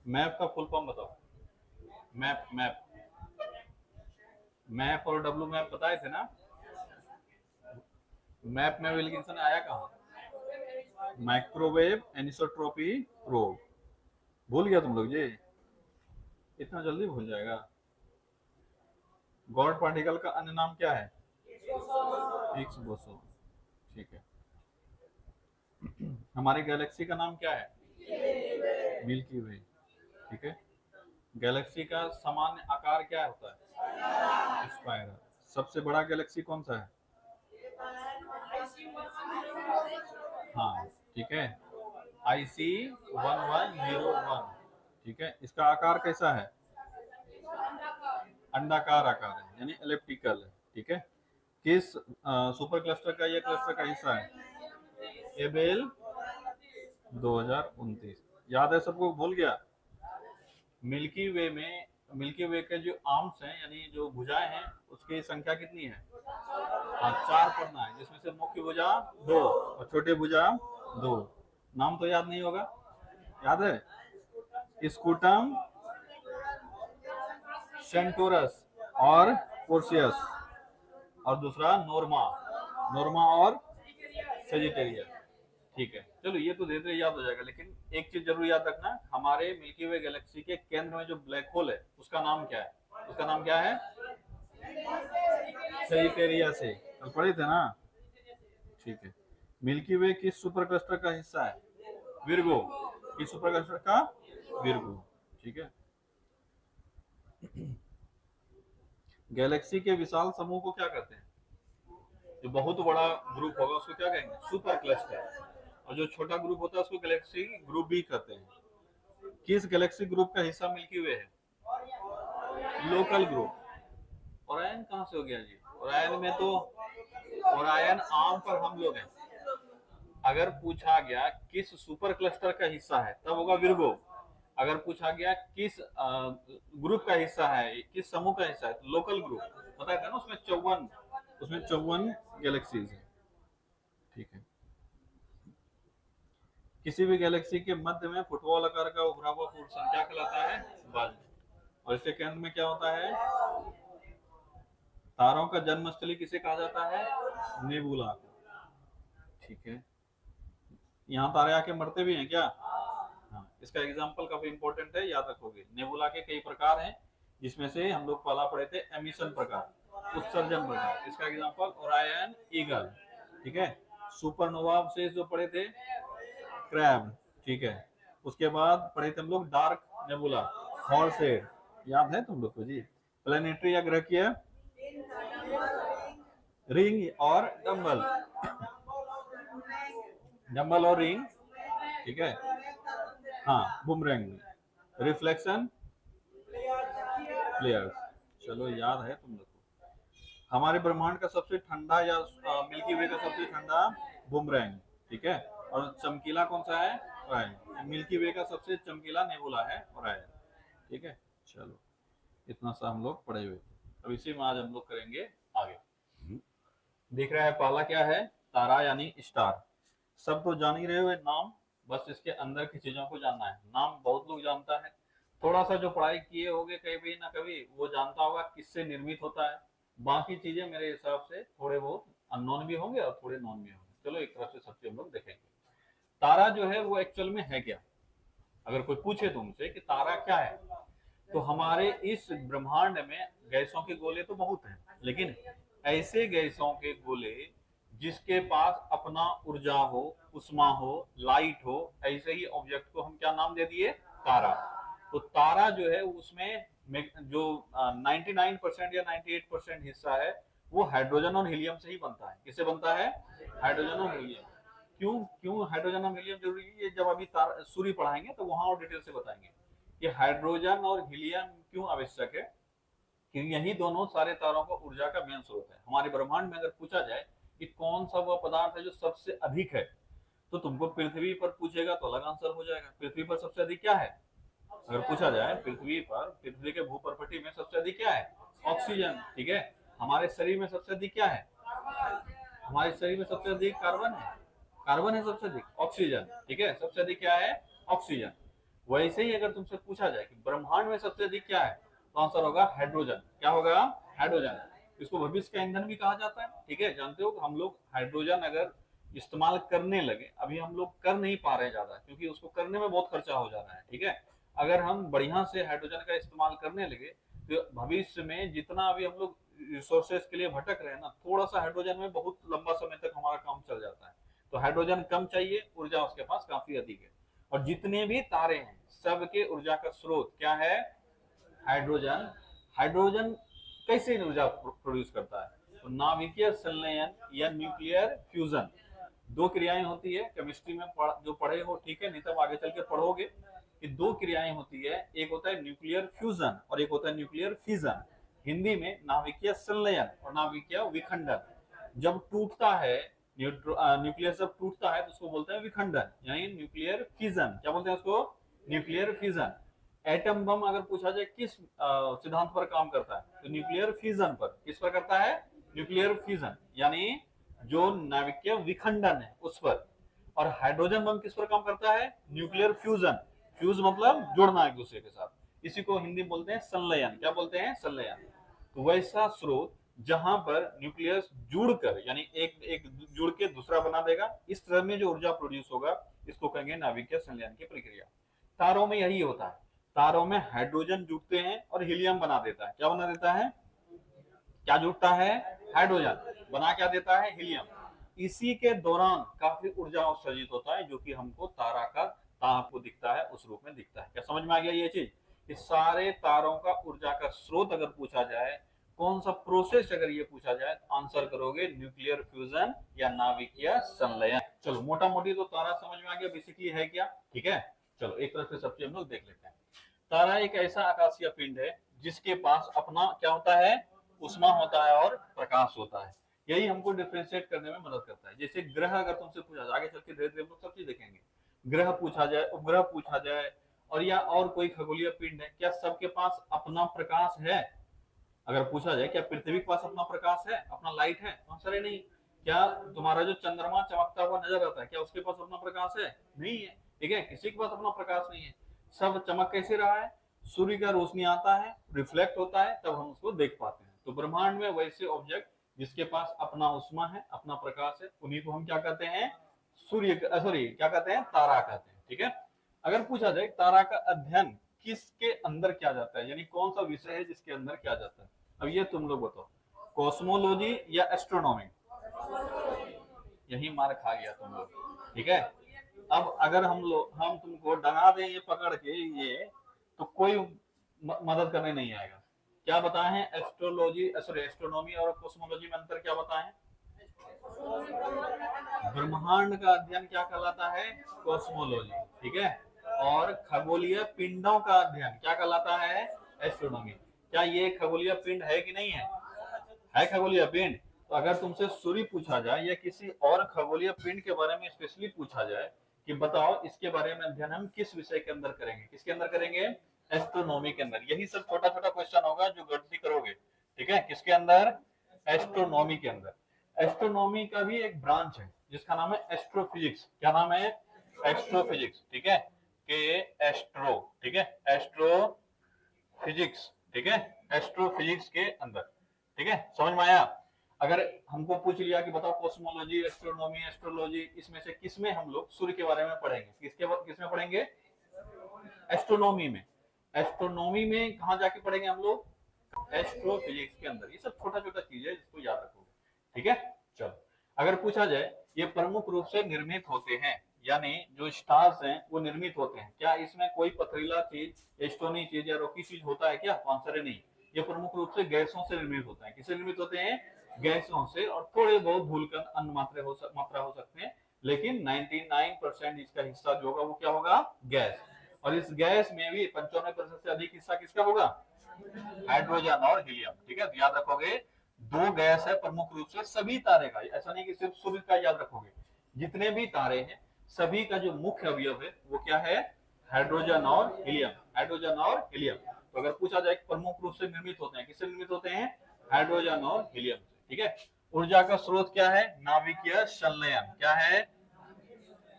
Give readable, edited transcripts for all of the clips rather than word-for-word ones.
Map का full form बताओ। Map map map और डब्लू मैप बताए थे ना। मैप में विल्किंसन आया कहाँ? Microwave anisotropy probe. भूल गया तुम लोग जी? इतना जल्दी भूल जाएगा? गॉड पार्टिकल का अन्य नाम क्या है? Higgs boson. ठीक है। हमारी गैलेक्सी का नाम क्या है? मिल्की वे। ठीक है। गैलेक्सी का सामान्य आकार क्या होता है? स्पाइरल। सबसे बड़ा गैलेक्सी कौन सा है? हाँ, ठीक है। IC1101। ठीक है। इसका आकार कैसा है? अंडाकार आकार है, यानी एलिप्टिकल है। ठीक है। किस सुपर क्लस्टर का यह क्लस्टर का हिस्सा है? एबेल 2029। याद है सबको? भूल गया? मिल्की वे में, मिल्की वे के जो आर्म्स हैं यानी जो भुजाएं हैं, उसकी संख्या कितनी है? हाँ, 4 पढ़ना है, जिसमें से मुख्य भुजा 2 और छोटे भुजा 2। नाम तो याद नहीं होगा? याद है? स्कूटम, सेंटोरस और पोर्सियस, और दूसरा नोर्मा। नोर्मा और सेजिटेरियस। ठीक है, चलो ये तो धीरे धीरे याद हो जाएगा, लेकिन एक चीज जरूर याद रखना, हमारे मिल्की वे गैलेक्सी के केंद्र में जो ब्लैक होल है उसका नाम क्या है? उसका नाम क्या है? सेजिटेरियस है। कल पढ़े थे ना? ठीक है। मिल्की वे किस सुपर क्लस्टर का हिस्सा है? विर्गो। किस सुपर क्लस्टर का? विर्गो। ठीक है। गैलेक्सी के विशाल समूह को क्या कहते हैं? जो बहुत बड़ा ग्रुप होगा उसको क्या कहेंगे? Super cluster. और जो छोटा ग्रुप होता है उसको गैलेक्सी ग्रुप भी कहते हैं। किस गैलेक्सी ग्रुप का हिस्सा मिल्की वे है? Local group. ओरायन कहाँ से हो गया जी? ओरायन में तो, ओरायन आम पर हम लोग हैं। अगर पूछा गया किस सुपर क्लस्टर का हिस्सा है, तब होगा विर्गो। अगर पूछा गया किस ग्रुप का हिस्सा है, किस समूह का हिस्सा है, तो लोकल ग्रुप। बताया था ना, उसमें 54 गैलेक्सीज है। ठीक है। किसी भी गैलेक्सी के मध्य में फुटबॉल आकार का उभरा हुआ पोर्शन क्या कहलाता है? बल्ब। और इसके केंद्र में क्या होता है? तारों का जन्मस्थली किसे कहा जाता है? नेबुला। ठीक है। यहाँ तारे आके मरते भी हैं क्या? हाँ, इसका एग्जाम्पल काफी इंपॉर्टेंट है, याद रखोगे। नेबुला के कई प्रकार हैं, जिसमें से हम लोग पहला पढ़े थे एमिशन प्रकार, उत्सर्जन प्रकार। इसका एग्जाम्पल ओरायन, ईगल। ठीक है। सुपरनोवा से जो पढ़े थे, क्रैब। ठीक है। उसके बाद पढ़े थे हम लोग डार्क नेबुला, हॉर्सेड। याद है तुम लोग को जी? प्लेनेटरी या ग्रह रिंग और डम्बल। डम्बल और रिंग। ठीक है। हाँ, बुमरैंग। Reflection, players. चलो याद है तुम लोग को। हमारे ब्रह्मांड का सबसे ठंडा या मिल्की वे का सबसे ठंडा बुमरैंग। ठीक है। और चमकीला कौन सा है? ओरायन। मिल्की वे का सबसे चमकीला नेबुला है ओरायन। ठीक है। चलो, इतना सा हम लोग पढ़े हुए थे। अब इसी में आज हम लोग करेंगे आगे। दिख रहा है पहला क्या है? तारा यानी स्टार। सब तो जान ही रहे हो नाम, बस इसके अंदर की चीजों को जानना है। नाम बहुत लोग जानता है, थोड़ा सा जो पढ़ाई किए होंगे कभी ना कभी वो जानता होगा किससे निर्मित होता है। बाकी चीजें मेरे हिसाब से थोड़े बहुत अननोन भी होंगे और थोड़े नॉन भी होंगे। चलो एक तरफ से सब चीज हम लोग देखेंगे। तारा जो है वो एक्चुअल में है क्या? अगर कोई पूछे तुमसे कि तारा क्या है, तो हमारे इस ब्रह्मांड में गैसों के गोले तो बहुत हैं, लेकिन ऐसे गैसों के गोले जिसके पास अपना ऊर्जा हो, उष्मा हो, लाइट हो, ऐसे ही ऑब्जेक्ट को हम क्या नाम दे दिए? तारा। तो तारा जो है उसमें जो 99% या 98% हिस्सा है वो हाइड्रोजन और हीलियम से ही बनता है। किससे बनता है? हाइड्रोजन और हीलियम। क्यों क्यों हाइड्रोजन और हीलियम जरूरी है? ये जब अभी सूर्य पढ़ाएंगे तो वहां और डिटेल से बताएंगे कि हाइड्रोजन और हीलियम क्यों आवश्यक है। क्योंकि यही दोनों सारे तारों का ऊर्जा का मेन स्रोत है। हमारे ब्रह्मांड में अगर पूछा जाए कि कौन सा वह पदार्थ है जो सबसे अधिक है, तो तुमको पृथ्वी पर पूछेगा तो अलग आंसर हो जाएगा। पृथ्वी पर सबसे अधिक क्या है? अगर पूछा जाए पृथ्वी पर, पृथ्वी के भूप्रपट्टी में सबसे अधिक क्या है? ऑक्सीजन। ठीक है। हमारे शरीर में सबसे अधिक क्या है? हमारे शरीर में सबसे अधिक कार्बन है। कार्बन है सबसे अधिक। ऑक्सीजन। ठीक है। सबसे अधिक क्या है? ऑक्सीजन। वैसे ही अगर तुमसे पूछा जाए कि ब्रह्मांड में सबसे अधिक क्या है, तो आंसर होगा हाइड्रोजन। क्या होगा? हाइड्रोजन। इसको भविष्य का ईंधन भी कहा जाता है। ठीक है, जानते हो हम लोग हाइड्रोजन अगर इस्तेमाल करने लगे, अभी हम लोग कर नहीं पा रहे ज्यादा, क्योंकि उसको करने में बहुत खर्चा हो जा रहा है। ठीक है, अगर हम बढ़िया से हाइड्रोजन का इस्तेमाल करने लगे तो भविष्य में जितना अभी हम लोग रिसोर्सेज के लिए भटक रहे हैं ना, थोड़ा सा हाइड्रोजन में बहुत लंबा समय तक हमारा काम चल जाता है। तो हाइड्रोजन कम चाहिए, ऊर्जा उसके पास काफी अधिक है। और जितने भी तारे हैं सबके ऊर्जा का स्रोत क्या है? हाइड्रोजन। हाइड्रोजन कैसे ऊर्जा प्रोड्यूस करता है? तो नाभिकीय संलयन या न्यूक्लियर फ्यूजन, दो क्रियाएं होती है। केमिस्ट्री में जो पढ़े हो ठीक है, नहीं तब आगे चल के पढ़ोगे कि दो क्रियाएं होती है, एक होता है न्यूक्लियर फ्यूजन और एक होता है न्यूक्लियर फिजन। हिंदी में नाभिकीय संलयन और नाभिकीय विखंडन। जब टूटता है न्यूक्लियर, जब टूटता है तो उसको बोलते हैं विखंडन, यानी न्यूक्लियर फिजन। क्या बोलते हैं उसको? Nuclear fission. एटम बम अगर पूछा जाए किस सिद्धांत पर काम करता है, तो न्यूक्लियर फ्यूजन पर। किस पर करता है? न्यूक्लियर फ्यूजन, यानी जो नाभिकीय विखंडन है उस पर। और हाइड्रोजन बम किस पर काम करता है? Nuclear fusion. फ्यूज मतलब जुड़ना एक दूसरे के साथ। इसी को हिंदी बोलते हैं संलयन। क्या बोलते हैं? संलयन। तो वैसा स्रोत जहां पर न्यूक्लियस जुड़कर, यानी एक एक जुड़ के दूसरा बना देगा, इस तरह में जो ऊर्जा प्रोड्यूस होगा, इसको कहेंगे नाभिकीय संलयन की प्रक्रिया। तारों में यही होता है। तारों में हाइड्रोजन जुड़ते हैं और हीलियम बना देता है। क्या बना देता है? क्या जुड़ता है? हाइड्रोजन बना क्या देता है? हीलियम। इसी के दौरान काफी ऊर्जा उत्सर्जित होता है, जो कि हमको तारा का आपको दिखता है उस रूप में दिखता है। क्या समझ में आ गया ये चीज? कि सारे तारों का ऊर्जा का स्रोत अगर पूछा जाए, कौन सा प्रोसेस अगर ये पूछा जाए, तो आंसर करोगे न्यूक्लियर फ्यूजन या नाभिकीय संलयन। चलो मोटा मोटी तो तारा समझ में आ गया बेसिकली है क्या। ठीक है, चलो एक तरफ से सब चीज हम लोग देख लेते हैं। तारा एक ऐसा आकाशीय पिंड है जिसके पास अपना क्या होता है? उष्मा होता है और प्रकाश होता है। यही हमको डिफ्रेंशिएट करने में मदद करता है। जैसे ग्रह अगर तुमसे पूछा जाए, आगे चल के धीरे धीरे हम लोग सब चीज देखेंगे, ग्रह पूछा जाए, उपग्रह पूछा जाए, और या और कोई खगोलीय पिंड है, क्या सबके पास अपना प्रकाश है? अगर पूछा जाए क्या पृथ्वी के पास अपना प्रकाश है, अपना लाइट है, तो आंसर है नहीं। क्या तुम्हारा जो चंद्रमा चमकता हुआ नजर आता है, क्या उसके पास अपना प्रकाश है? नहीं है। ठीक है, किसी के पास अपना प्रकाश नहीं है। सब चमक कैसे रहा है? सूर्य का रोशनी आता है, रिफ्लेक्ट होता है, तब हम उसको देख पाते हैं। तो ब्रह्मांड में वैसे ऑब्जेक्ट जिसके पास अपना उष्मा है, अपना प्रकाश है, उन्हीं को हम क्या कहते हैं? सूर्य, सॉरी क्या कहते हैं? तारा कहते हैं। ठीक है, अगर पूछा जाए तारा का अध्ययन किसके अंदर किया जाता है, यानी कौन सा विषय है जिसके अंदर किया जाता है, अब ये तुम लोग बताओ, कॉस्मोलॉजी या एस्ट्रोनॉमी? यही मार खा गया तुम लोग। ठीक है, अब अगर हम तुमको डरा दें ये पकड़ के ये, तो कोई मदद करने नहीं आएगा। क्या बताएं? एस्ट्रोलॉजी, सॉरी एस्ट्रोनॉमी और कॉस्मोलॉजी में अंतर क्या बताएं? ब्रह्मांड का अध्ययन क्या कहलाता है? कॉस्मोलॉजी। ठीक है, और खगोलीय पिंडों का अध्ययन क्या कहलाता है? एस्ट्रोनॉमी। क्या ये खगोलीय पिंड है कि नहीं है? है खगोलीय पिंड। तो अगर तुमसे सूर्य पूछा जाए या किसी और खगोलीय पिंड के बारे में स्पेशली पूछा जाए कि बताओ इसके बारे में अध्ययन हम किस विषय के अंदर करेंगे, किसके अंदर करेंगे? एस्ट्रोनॉमी के अंदर। यही सब छोटा छोटा क्वेश्चन होगा जो गलती करोगे। ठीक है, किसके अंदर? एस्ट्रोनॉमी के अंदर। एस्ट्रोनॉमी का भी एक ब्रांच है जिसका नाम है एस्ट्रोफिजिक्स। क्या नाम है? एस्ट्रोफिजिक्स। ठीक है, के एस्ट्रो, ठीक है, एस्ट्रोफिजिक्स। ठीक है, एस्ट्रोफिजिक्स के अंदर। ठीक है, समझ में आया? अगर हमको पूछ लिया कि बताओ कॉस्मोलॉजी, एस्ट्रोनॉमी, एस्ट्रोलॉजी, इसमें से किसमें हम लोग सूर्य के बारे में पढ़ेंगे, किसमें पढ़ेंगे? एस्ट्रोनॉमी में। एस्ट्रोनॉमी में कहा जाके पढ़ेंगे हम लोग? एस्ट्रोफिजिक्स के अंदर। ये सब छोटा छोटा चीज है जिसको याद रखोगे। ठीक है, चलो अगर पूछा जाए ये प्रमुख रूप से निर्मित होते हैं, यानी जो स्टार्स हैं वो निर्मित होते हैं, क्या इसमें कोई पथरीला चीज, स्टोनी चीज या रॉकी चीज होता है क्या? आंसर है नहीं। ये प्रमुख रूप से गैसों से निर्मित होते हैं। किससे निर्मित होते हैं? गैसों से, और थोड़े बहुत धूलकण अन्य मात्रा हो सकते हैं, लेकिन 99% इसका हिस्सा जो होगा वो क्या होगा? गैस। और इस गैस में भी 95% से अधिक हिस्सा किसका होगा? हाइड्रोजन और हीलियम। ठीक है, तो याद रखोगे दो गैस है प्रमुख रूप से सभी तारे का। ऐसा नहीं कि सिर्फ सूर्य का याद रखोगे, जितने भी तारे हैं सभी का जो मुख्य अवयव है वो क्या है? हाइड्रोजन और हीलियम। हाइड्रोजन और हीलियम। तो अगर पूछा जाए प्रमुख रूप से निर्मित होते हैं, किससे निर्मित होते हैं? हाइड्रोजन और हीलियम से। ठीक है, ऊर्जा का स्रोत क्या है? नाभिकीय संलयन। क्या है?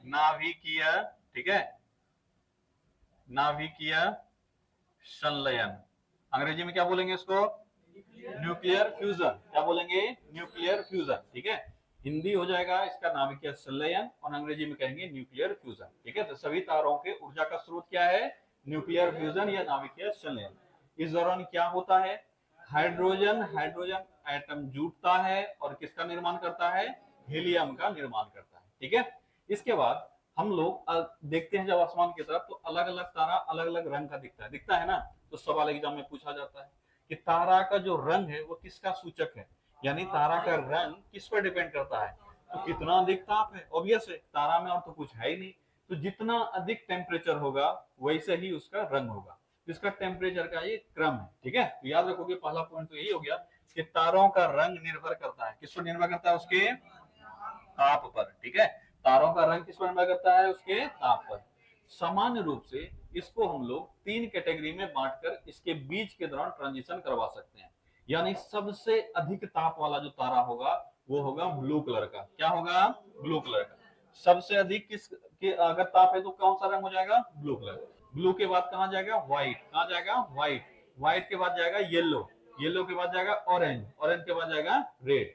नाभिकीय, ठीक है, नाभिकीय संलयन। अंग्रेजी में क्या बोलेंगे इसको? Nuclear fusion. क्या बोलेंगे? Nuclear fusion. ठीक है, हिंदी हो जाएगा इसका नाभिकीय संलयन और अंग्रेजी में कहेंगे न्यूक्लियर फ्यूजन। ठीक है, तो सभी तारों के ऊर्जा का स्रोत क्या है? न्यूक्लियर फ्यूजन या नाभिकीय संलयन। इस दौरान क्या होता है? हाइड्रोजन हाइड्रोजन एटम जुटता है और किसका निर्माण करता है? हीलियम का निर्माण करता है। ठीक है, इसके बाद हम लोग देखते हैं जब आसमान की तरफ तो अलग अलग तारा अलग अलग रंग का दिखता है ना। तो सवाल एग्जाम में पूछा जाता है कि तारा का जो रंग है वो किसका सूचक है, यानी तारा का रंग किस पर डिपेंड करता है? तो कितना अधिक ताप है, ऑब्वियस है, तारा में और तो कुछ है ही नहीं। तो जितना अधिक टेम्परेचर होगा वैसे ही उसका रंग होगा। इसका टेम्परेचर का ये क्रम है। ठीक है, तो याद रखोगे पहला पॉइंट तो यही हो गया कि तारों का रंग निर्भर करता है, किस पर निर्भर करता है? उसके ताप पर। ठीक है, तारों का रंग किस पर निर्भर करता है? उसके ताप पर। सामान्य रूप से इसको हम लोग 3 कैटेगरी में बांटकर इसके बीच के दौरान ट्रांजिशन करवा सकते हैं। यानी सबसे अधिक ताप वाला जो तारा होगा वो होगा ब्लू कलर का। क्या होगा? ब्लू कलर का। सबसे अधिक किस के अगर ताप है तो कौन सा रंग हो जाएगा? Blue colour. ब्लू के बाद कहां जाएगा? व्हाइट। कहां जाएगा? व्हाइट। व्हाइट के बाद जाएगा येलो। येलो के बाद जाएगा ऑरेंज। ऑरेंज के बाद जाएगा रेड।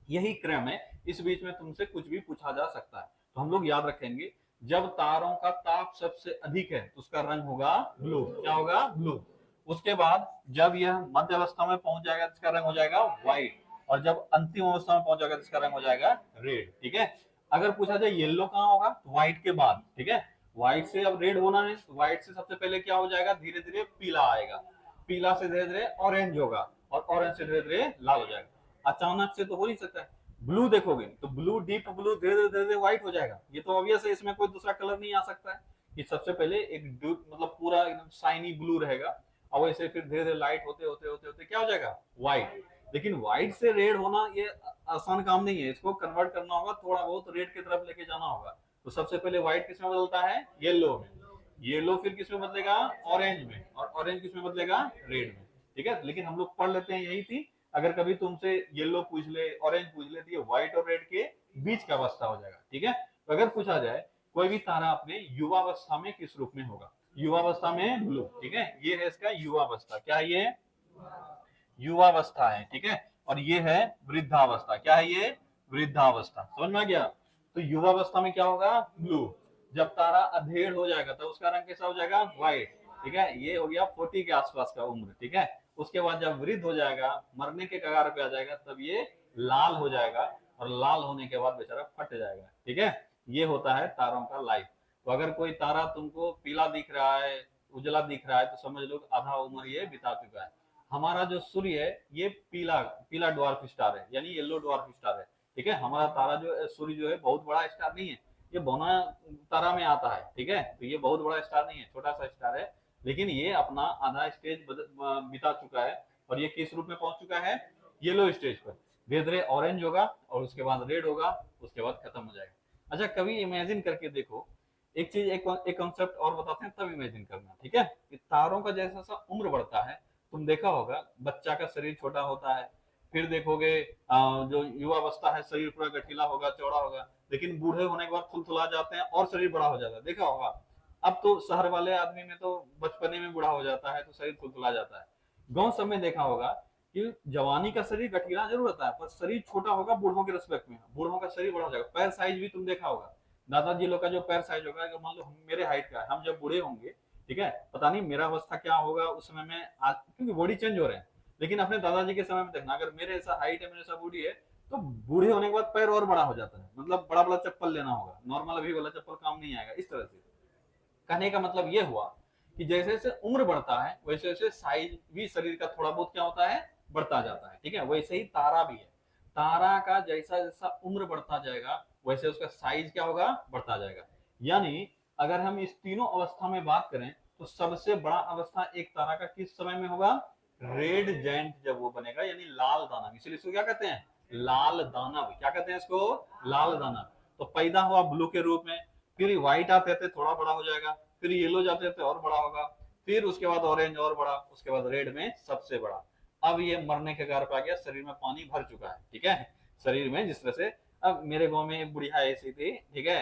यही क्रम है, इस बीच में तुमसे कुछ भी पूछा जा सकता है। तो हम लोग याद रखेंगे जब तारों का ताप सबसे अधिक है तो उसका रंग होगा ब्लू। क्या होगा? ब्लू। उसके बाद जब यह मध्य अवस्था में पहुंच जाएगा तो इसका रंग हो जाएगा व्हाइट। और जब अंतिम अवस्था में पहुंच जाएगा तो इसका रंग हो जाएगा रेड। ठीक है, अगर पूछा जाए येलो कहाँ होगा तो व्हाइट के बाद। ठीक है, व्हाइट से अब रेड होना है तो व्हाइट से सबसे पहले क्या हो जाएगा? धीरे धीरे पीला आएगा, पीला से धीरे धीरे ऑरेंज होगा और ऑरेंज से धीरे धीरे लाल हो जाएगा। अचानक से तो हो नहीं सकता है। ब्लू देखोगे तो ब्लू, डीप ब्लू धीरे धीरे व्हाइट हो जाएगा। ये तो ऑब्वियस है, इसमें कोई दूसरा कलर नहीं आ सकता है। ये सबसे पहले एक मतलब पूरा एकदम शाइनी ब्लू रहेगा और वैसे फिर धीरे धीरे लाइट होते होते होते होते क्या हो जाएगा? व्हाइट। लेकिन व्हाइट से रेड होना ये आसान काम नहीं है, इसको कन्वर्ट करना होगा, थोड़ा बहुत रेड की तरफ लेके जाना होगा। तो सबसे पहले व्हाइट किस में बदलता है? येलो में। येलो फिर किस में बदलेगा? ऑरेंज में। और ऑरेंज किस में बदलेगा? रेड में। ठीक है, लेकिन हम लोग पढ़ लेते हैं यही थी। अगर कभी तुमसे येलो पूछ ले, ऑरेंज पूछ ले तो ये व्हाइट और रेड के बीच का अवस्था हो जाएगा। ठीक है, तो अगर पूछा जाए कोई भी तारा अपने युवावस्था में किस रूप में होगा? युवावस्था में ब्लू। ठीक है, ये है इसका युवावस्था। क्या है ये? युवावस्था है। ठीक है, और ये है वृद्धावस्था। क्या है ये? वृद्धावस्था। समझ में आ गया? तो युवावस्था में क्या होगा? ब्लू। जब तारा अधेड़ हो जाएगा तो उसका रंग कैसा हो जाएगा? व्हाइट। ठीक है, ये हो गया 40 के आसपास का उम्र। ठीक है, उसके बाद जब वृद्ध हो जाएगा, मरने के कगार पे आ जाएगा, तब ये लाल हो जाएगा और लाल होने के बाद बेचारा फट जाएगा। ठीक है, ये होता है तारों का लाइफ। तो अगर कोई तारा तुमको पीला दिख रहा है, उजला दिख रहा है, तो समझ लो आधा उम्र ये बिता चुका है। हमारा जो सूर्य है ये पीला पीला ड्वार्फ स्टार है, यानी येलो ड्वार्फ स्टार है। ठीक है, हमारा तारा जो सूर्य जो है बहुत बड़ा स्टार नहीं है, ये बौना तारा में आता है। ठीक है, तो ये बहुत बड़ा स्टार नहीं है, छोटा सा स्टार है। लेकिन ये अपना आधा स्टेज बिता चुका है और ये किस रूप में पहुंच चुका है? येलो स्टेज पर। धीरे धीरे ऑरेंज होगा और उसके बाद रेड होगा, उसके बाद खत्म हो जाएगा। अच्छा, कभी इमेजिन करके देखो, एक चीज, एक कॉन्सेप्ट और बताते हैं तब इमेजिन करना। ठीक है, कि तारों का जैसा सा उम्र बढ़ता है, तुम देखा होगा बच्चा का शरीर छोटा होता है, फिर देखोगे जो युवावस्था है शरीर पूरा गठीला होगा, चौड़ा होगा, लेकिन बूढ़े होने के बाद थुलथुला जाते हैं और शरीर बड़ा हो जाता है। देखा होगा। अब तो शहर वाले आदमी में तो बचपने में बूढ़ा हो जाता है तो शरीर थुलथुला जाता है। गांव सब में देखा होगा कि जवानी का शरीर गठीला जरूर रहता है पर शरीर छोटा होगा बूढ़ों के रिस्पेक्ट में, बूढ़ों का शरीर बड़ा हो जाएगा। पैर साइज भी तुम देखा होगा, दादाजी लोग का जो पैर साइज होगा, मान लो मेरे हाइट का है, हम जब बूढ़े होंगे, ठीक है, पता नहीं मेरा अवस्था क्या होगा उस समय में, आज क्योंकि बॉडी चेंज हो रहे हैं, लेकिन अपने दादाजी के समय में देखना, अगर मेरे ऐसा हाइट है, मेरे ऐसा बॉडी है, तो बूढ़े होने के बाद पैर और बड़ा हो जाता है, मतलब बड़ा बड़ा चप्पल लेना होगा, नॉर्मल अभी वाला चप्पल काम नहीं आएगा। इस तरह से कहने का मतलब ये हुआ कि जैसे जैसे उम्र बढ़ता है वैसे वैसे साइज भी शरीर का थोड़ा बहुत क्या होता है? बढ़ता जाता है। ठीक है, वैसे ही तारा भी है। तारा का जैसा जैसा उम्र बढ़ता जाएगा वैसे उसका साइज क्या होगा? बढ़ता जाएगा। यानी अगर हम इस तीनों अवस्था में बात करें तो सबसे बड़ा अवस्था एक तारा का किस समय में होगा? रेड जायंट जब वो बनेगा, यानी लाल दानव। इसलिए इसको क्या कहते हैं? लाल दानव। क्या कहते हैं इसको? लाल दानव। तो पैदा हुआ ब्लू के रूप में, फिर व्हाइट आते थे थोड़ा बड़ा हो जाएगा, फिर येलो जाते थे और बड़ा होगा, फिर उसके बाद ऑरेंज और बड़ा, उसके बाद रेड में सबसे बड़ा। अब ये मरने के कगार पे आ गया, शरीर में पानी भर चुका है। ठीक है, शरीर में जिस तरह से, अब मेरे गांव में एक बुढ़िया ऐसी थी, ठीक है,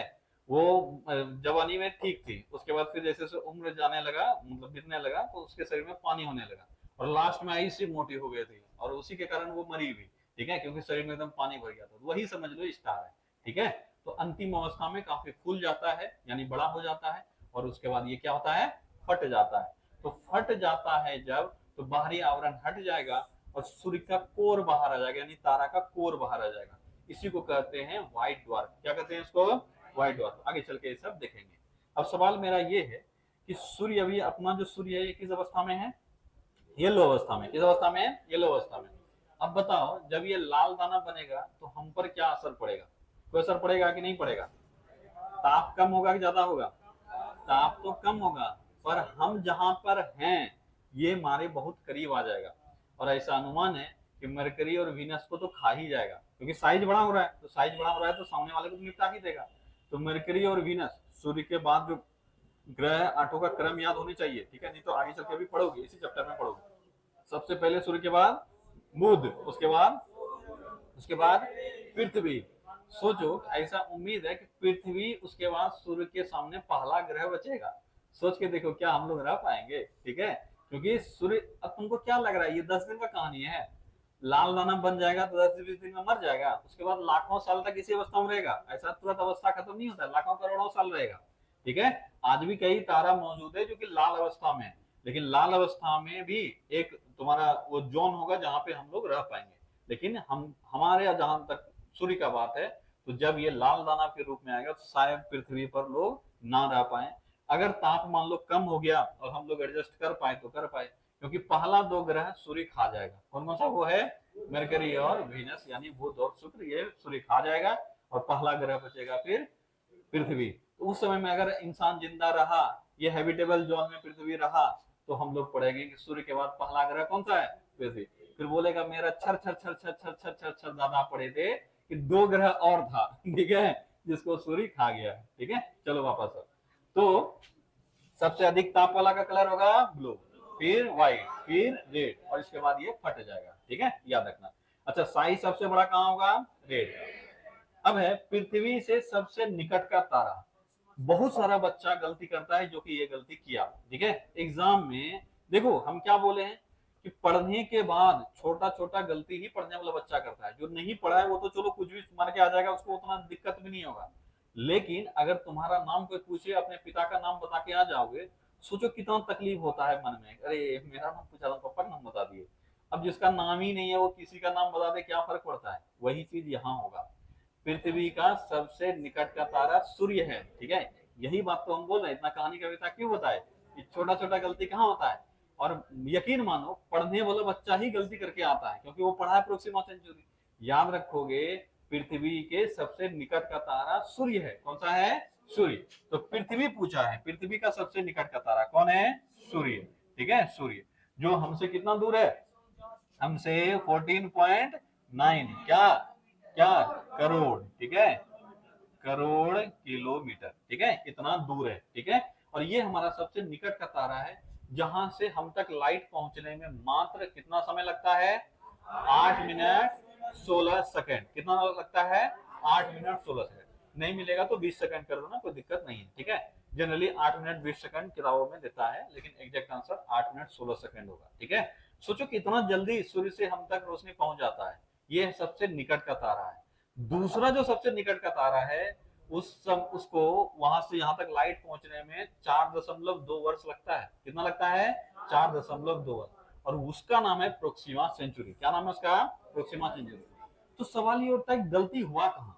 वो जवानी में ठीक थी, उसके बाद फिर जैसे जैसे उम्र जाने लगा, मतलब बीतने लगा, तो उसके शरीर में पानी होने लगा और लास्ट में आई सी मोटी हो गई थी और उसी के कारण वो मरी भी। ठीक है, क्योंकि शरीर में एकदम पानी भर गया था। तो वही समझ लो स्टार है। ठीक है, तो अंतिम अवस्था में काफी फूल जाता है, यानी बड़ा हो जाता है, और उसके बाद ये क्या होता है, फट जाता है। तो फट जाता है जब, तो बाहरी आवरण हट जाएगा और सूर्य का कोर बाहर आ जाएगा, यानी तारा का कोर बाहर आ जाएगा। इसी को कहते हैं व्हाइट ड्वार्फ। क्या कहते हैं इसको, व्हाइट ड्वार्फ। आगे चल के ये सब देखेंगे। अब सवाल मेरा ये है कि सूर्य, अभी अपना जो सूर्य है ये किस अवस्था में है, येलो अवस्था में। किस अवस्था में है, येलो अवस्था में। अब बताओ, जब ये लाल दाना बनेगा तो हम पर क्या असर पड़ेगा, कोई असर पड़ेगा कि नहीं पड़ेगा? ताप कम होगा कि ज्यादा होगा? ताप तो कम होगा, पर हम जहां पर हैं ये हमारे बहुत करीब आ जाएगा। और ऐसा अनुमान है कि मरकरी और वीनस को तो खा ही जाएगा, क्योंकि साइज बड़ा हो रहा है। तो साइज बड़ा हो रहा है तो सामने वाले को तो निपटा ही देगा। तो मरकरी और वीनस, सूर्य के बाद जो ग्रह आठों का क्रम याद होनी चाहिए, ठीक है, नहीं तो आगे चल के भी पढ़ोगे, इसी चैप्टर में पढ़ोगे। सबसे पहले सूर्य के बाद बुध, उसके बाद पृथ्वी। सोचो, ऐसा उम्मीद है कि पृथ्वी उसके बाद सूर्य के सामने पहला ग्रह बचेगा। सोच के देखो क्या हम लोग रह पाएंगे? ठीक है, क्योंकि सूर्य, अब तुमको क्या लग रहा है ये 10 दिन का कहानी है? लाल दाना बन जाएगा तो 10 से 20 दिन में मर जाएगा, उसके बाद लाखों साल तक इसी अवस्था में रहेगा। ऐसा तुरंत अवस्था खत्म नहीं होता, लाखों करोड़ों साल रहेगा। ठीक है, आज भी कई तारा मौजूद है जो कि लाल अवस्था में है, लेकिन लाल अवस्था में भी एक तुम्हारा वो जोन होगा जहां पे हम लोग रह पाएंगे। लेकिन हम, हमारे यहाँ जहां तक सूर्य का बात है, तो जब ये लाल दाना के रूप में आएगा तो शायद पृथ्वी पर लोग ना रह पाए। अगर तापमान लो कम हो गया और हम लोग एडजस्ट कर पाए तो कर पाए, क्योंकि पहला दो ग्रह सूर्य खा जाएगा। कौन कौन सा वो है, मरकरी और वीनस, यानी बुध और शुक्र, ये सूर्य खा जाएगा और पहला ग्रह बचेगा फिर पृथ्वी। तो उस समय में अगर इंसान जिंदा रहा, ये हैबिटेबल जोन में पृथ्वी रहा, तो हम लोग पढ़ेंगे कि सूर्य के बाद पहला ग्रह कौन सा है, पृथ्वी। फिर बोलेगा मेरा छर छर छर छर छर छर छर छर दादा पढ़े थे कि दो ग्रह और था, ठीक है, जिसको सूर्य खा गया। ठीक है, चलो वापस अब। तो सबसे अधिक ताप वाला का कलर होगा ब्लू, फिर व्हाइट, फिर रेड, और इसके बाद ये फट जाएगा। ठीक है, याद रखना। अच्छा, साइज सबसे बड़ा कहाँ होगा, रेड। अब है पृथ्वी से सबसे निकट का तारा। बहुत सारा बच्चा गलती करता है जो कि ये गलती किया। ठीक है, एग्जाम में देखो हम क्या बोले हैं कि पढ़ने के बाद छोटा छोटा गलती ही पढ़ने वाला बच्चा करता है। जो नहीं पढ़ा है वो तो चलो कुछ भी मार के आ जाएगा, उसको उतना दिक्कत भी नहीं होगा। लेकिन अगर तुम्हारा नाम कोई पूछे, अपने पिता का नाम बता के आ जाओगे, सोचो कितना तकलीफ होता है मन में, अरे मेरा नाम पूछा था, पापा का नाम बता दिए। अब जिसका नाम ही नहीं है वो किसी का नाम बता दे, क्या फर्क पड़ता है? वही चीज यहाँ होगा। पृथ्वी का सबसे निकट का तारा सूर्य है। ठीक है, यही बात तो हम बोल रहे हैं, इतना कहानी कविता क्यों बताए कि छोटा छोटा गलती कहाँ होता है। और यकीन मानो पढ़ने वाला बच्चा ही गलती करके आता है, क्योंकि वो पढ़ा है प्रोक्सिमा सेंचुरी। याद रखोगे, पृथ्वी के सबसे निकट का तारा सूर्य है। कौन सा है, सूर्य। तो पृथ्वी पूछा है, पृथ्वी का सबसे निकट का तारा कौन है, सूर्य। ठीक है, सूर्य जो हमसे कितना दूर है, हमसे 14.9, क्या क्या करोड़, ठीक है, करोड़ किलोमीटर। ठीक है, इतना दूर है। ठीक है, और ये हमारा सबसे निकट का तारा है, जहां से हम तक लाइट पहुंचने में मात्र कितना समय लगता है, 8 मिनट 16 सेकेंड। कितना लगता है, 8 मिनट 16 सेकेंड। नहीं मिलेगा तो 20 सेकंड कर दो ना, कोई दिक्कत नहीं है। ठीक है, जनरली 8 मिनट 20 सेकंड किताबों में देता है, लेकिन एग्जैक्ट आंसर 8 मिनट 16 सेकंड होगा। ठीक है, सोचो कितना जल्दी सूर्य से हम तक रोशनी पहुंच जाता है। ये सबसे निकट का तारा है। दूसरा जो सबसे निकट का तारा है, उसको वहां से यहाँ तक लाइट पहुंचने में 4.2 वर्ष लगता है। कितना लगता है, 4.2 वर्ष। और उसका नाम है प्रोक्सिमा सेंचुरी। क्या नाम है उसका, प्रोक्सिमा सेंचुरी। तो सवाल ये उठता है गलती हुआ कहाँ,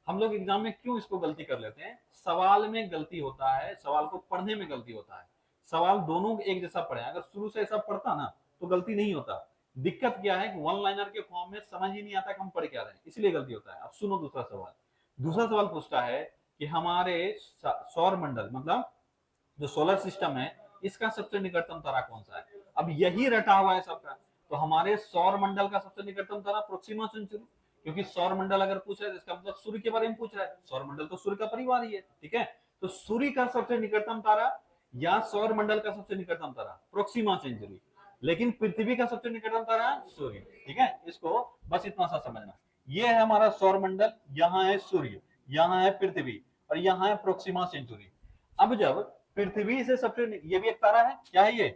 हम लोग एग्जाम में क्यों इसको गलती कर लेते हैं? सवाल में गलती होता है, सवाल को पढ़ने में गलती होता है। सवाल दोनों एक जैसा पढ़े, अगर शुरू से ऐसा पढ़ता ना तो गलती नहीं होता। दिक्कत क्या है कि वन लाइनर के फॉर्म में समझ ही नहीं आता कि हम पढ़ क्या रहे हैं, इसलिए गलती होता है। अब सुनो दूसरा सवाल। दूसरा सवाल पूछता है कि हमारे सौर मंडल, मतलब जो सोलर सिस्टम है, इसका सबसे निकटतम तारा कौन सा है? अब यही रटा हुआ है सबका। तो हमारे सौर मंडल का सबसे निकटतम तारा प्रोक्सिमा सेंचुरी, क्योंकि सौर मंडल अगर पूछ रहा है तो इसका मतलब सूर्य के बारे में पूछ रहा है। सौर मंडल तो सूर्य का परिवार ही है। ठीक है, तो सूर्य का सबसे निकटतम तारा या सौर मंडल का सबसे निकटतम तारा प्रोक्सिमा सेंचुरी, लेकिन पृथ्वी का सबसे निकटतम तारा सूर्य। ठीक है, इसको बस इतना सा समझना। ये है हमारा सौर मंडल, यहाँ है सूर्य, यहाँ है पृथ्वी, और यहाँ है प्रोक्सिमा सेंचुरी। अब जब पृथ्वी से सबसे, ये भी एक तारा है, क्या है ये,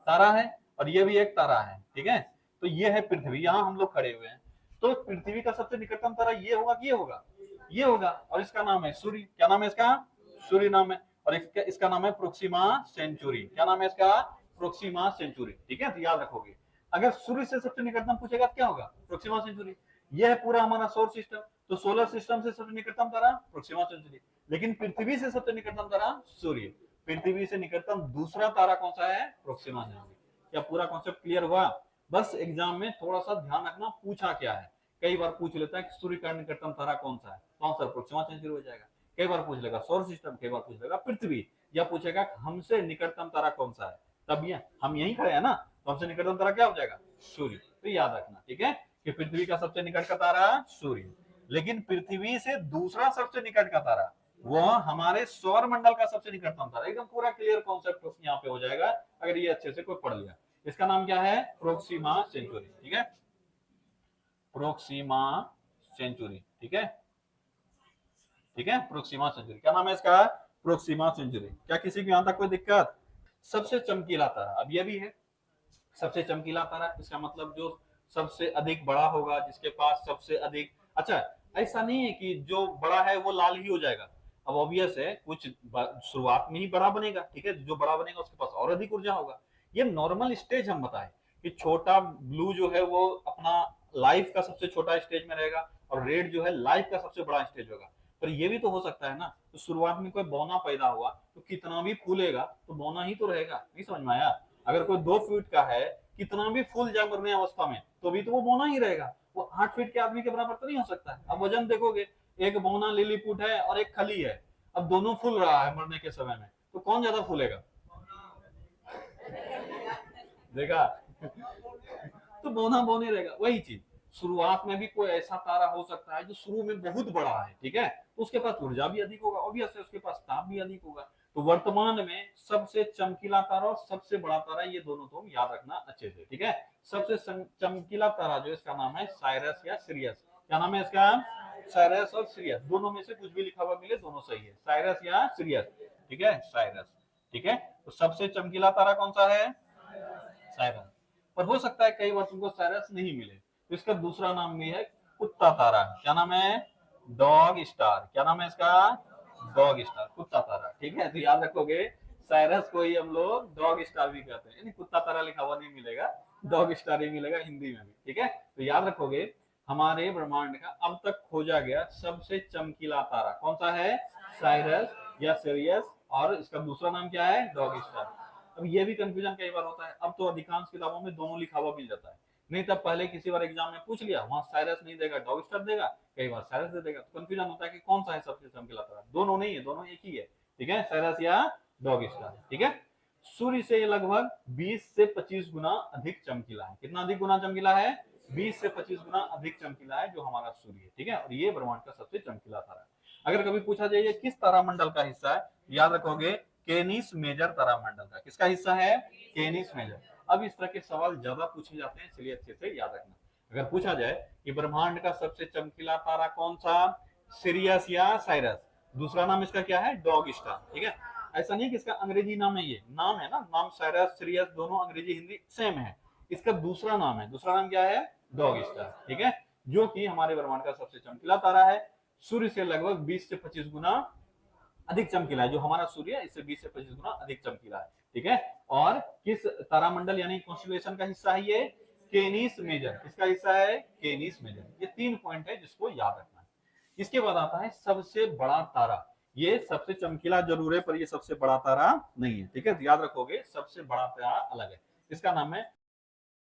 तारा है, और ये भी एक तारा है, ठीक है। तो ये है पृथ्वी, यहाँ हम लोग खड़े हुए हैं। तो पृथ्वी का सबसे निकटतम तारा ये होगा कि ये होगा, ये होगा, और इसका नाम है सूर्य। क्या नाम है इसका, सूर्य नाम है। और इसका नाम है प्रोक्सिमा सेंचुरी। क्या नाम है इसका, प्रोक्सिमा सेंचुरी, ठीक है। तो याद रखोगे, अगर सूर्य से सबसे निकटतम पूछेगा क्या होगा, प्रोक्सिमा सेंचुरी। यह है पूरा हमारा सौर सिस्टम। तो सोलर सिस्टम से सबसे निकटतम तारा प्रोक्सिमा सेंचुरी, लेकिन पृथ्वी से सबसे निकटतम तारा सूर्य। पृथ्वी से निकटतम दूसरा तारा कौन सा है, प्रोक्सिमा सेंचुरी। क्या पूरा कॉन्सेप्ट क्लियर हुआ। बस एग्जाम में थोड़ा सा ध्यान रखना पूछा क्या है। कई बार पूछ लेता है कि सूर्य का निकटतम तारा कौन सा है, तो आंसर प्रोक्सिमा सेंचुरी हो जाएगा। कई बार पूछ लेगा सौर सिस्टम, कई बार पूछ लेगा पृथ्वी, या पूछेगा हमसे निकटतम तारा कौन सा है, तब ये हम यही खड़े हैं ना, तो हमसे निकटतम तारा क्या हो जाएगा, सूर्य। तो याद रखना, ठीक है, कि पृथ्वी का सबसे निकट का तारा सूर्य, लेकिन पृथ्वी से दूसरा सबसे निकट का तारा वो हमारे सौर मंडल का सबसे निकटतम तारा। एकदम पूरा क्लियर कॉन्सेप्ट यहाँ पे हो जाएगा अगर ये अच्छे से कोई पढ़ लिया। इसका नाम क्या है, प्रोक्सिमा सेंचुरी, ठीक है, प्रोक्सिमा सेंचुरी, ठीक है, ठीक है, प्रोक्सिमा सेंचुरी। क्या नाम है इसका, प्रोक्सिमा सेंचुरी। क्या किसी को यहां तक कोई दिक्कत। सबसे चमकीला तारा, अब ये भी है सबसे चमकीला तारा, इसका मतलब जो सबसे अधिक बड़ा होगा, जिसके पास सबसे अधिक, अच्छा ऐसा नहीं है कि जो बड़ा है वो लाल ही हो जाएगा। अब ऑब्वियस है कुछ शुरुआत में ही बड़ा बनेगा, ठीक है, जो बड़ा बनेगा उसके पास और अधिक ऊर्जा होगा। ये नॉर्मल स्टेज हम बताएं कि छोटा ब्लू जो है वो अपना लाइफ का सबसे छोटा स्टेज में रहेगा, और रेड जो है लाइफ का सबसे बड़ा स्टेज होगा। पर ये भी तो हो सकता है ना, तो शुरुआत में कोई बौना पैदा हुआ तो कितना भी फूलेगा तो बौना ही तो रहेगा। नहीं समझ में आया। अगर कोई 2 फीट का है, कितना भी फूल जाए मरने अवस्था में, तो भी तो वो बौना ही रहेगा। वो 8 फीट के आदमी के बराबर तो नहीं हो सकता है। अब वजन देखोगे, एक बौना लिलीपुट है और एक खली है, अब दोनों फूल रहा है मरने के समय में, तो कौन ज्यादा फूलेगा, देखा। तो बौना बौने रहेगा। वही चीज शुरुआत में भी कोई ऐसा तारा हो सकता है जो शुरू में बहुत बड़ा है, ठीक है, तो उसके पास ऊर्जा भी अधिक होगा, ऑब्वियस है उसके पास ताप भी अधिक होगा। तो वर्तमान में सबसे चमकीला तारा और सबसे बड़ा तारा, ये दोनों तुम याद रखना अच्छे से, ठीक है। सबसे चमकीला तारा जो इसका नाम है साइरस या सिरियस। क्या नाम है इसका, साइरस और सिरियस, दोनों में से कुछ भी लिखा हुआ मिले दोनों सही है, साइरस या सिरियस, ठीक है, साइरस, ठीक है। तो सबसे चमकीला तारा कौन सा है, साइरस। पर हो सकता है कई बार तुमको साइरस नहीं मिले, तो इसका दूसरा नाम भी है कुत्ता तारा। क्या नाम है, डॉग स्टार। क्या नाम है इसका, डॉग स्टार, कुत्ता तारा, ठीक है। तो याद रखोगे साइरस को ही हम लोग डॉग स्टार भी कहते हैं, यानी कुत्ता तारा लिखा हुआ नहीं मिलेगा, डॉग स्टार ही मिलेगा हिंदी में भी, ठीक है। तो याद रखोगे हमारे ब्रह्मांड का अब तक खोजा गया सबसे चमकीला तारा कौन सा है, साइरस या सिरियस, और इसका दूसरा नाम क्या है, डॉग स्टार। अब ये भी कंफ्यूजन कई बार होता है, अब तो अधिकांश किताबों में दोनों लिखा हुआ मिल जाता है, नहीं तब पहले किसी बार एग्जाम में पूछ लिया, वहां साइरस नहीं देगा डॉग स्टार देगा, कई बार साइरस दे देगा, तो कंफ्यूजन होता है कि कौन सा है सबसे चमकीला तारा। दोनों नहीं है, दोनों एक ही है, ठीक है, साइरस या डॉग स्टार, ठीक है। सूर्य से लगभग 20 से 25 गुना अधिक चमकीला है। कितना अधिक गुना चमकीला है, 20 से 25 गुना अधिक चमकीला है जो हमारा सूर्य है, ठीक है। और ये ब्रह्मांड का सबसे चमकीला तारा है। अगर कभी पूछा जाए ये किस तारामंडल का हिस्सा है, याद रखोगे केनिस मेजर तारामंडल का। किसका हिस्सा है, केनिस मेजर। अब इस तरह के सवाल ज्यादा पूछे जाते हैं, इसलिए अच्छे से याद रखना। अगर पूछा जाए कि ब्रह्मांड का सबसे चमकीला तारा कौन सा, सिरियस या साइरस, दूसरा नाम इसका क्या है, डॉग स्टार, ठीक है। ऐसा नहीं कि इसका अंग्रेजी नाम है, ये नाम है ना, नाम साइरस सिरियस दोनों अंग्रेजी हिंदी सेम है, इसका दूसरा नाम है, दूसरा नाम क्या है, डॉग स्टार, ठीक है, जो कि हमारे ब्रह्मांड का सबसे चमकीला तारा है। सूर्य से लगभग 20 से 25 गुना अधिक चमकीला है, जो हमारा सूर्य है इससे 20 से 25 गुना अधिक चमकीला है, ठीक है। और किस तारामंडल यानी कॉन्स्टेलेशन का हिस्सा है ये, केनिस मेजर। किसका हिस्सा है, केनिस मेजर। ये 3 पॉइंट है जिसको याद रखना है। इसके बाद आता है सबसे बड़ा तारा। ये सबसे चमकीला जरूर है पर ये सबसे बड़ा तारा नहीं है, ठीक है। तो याद रखोगे सबसे बड़ा तारा अलग है, इसका नाम है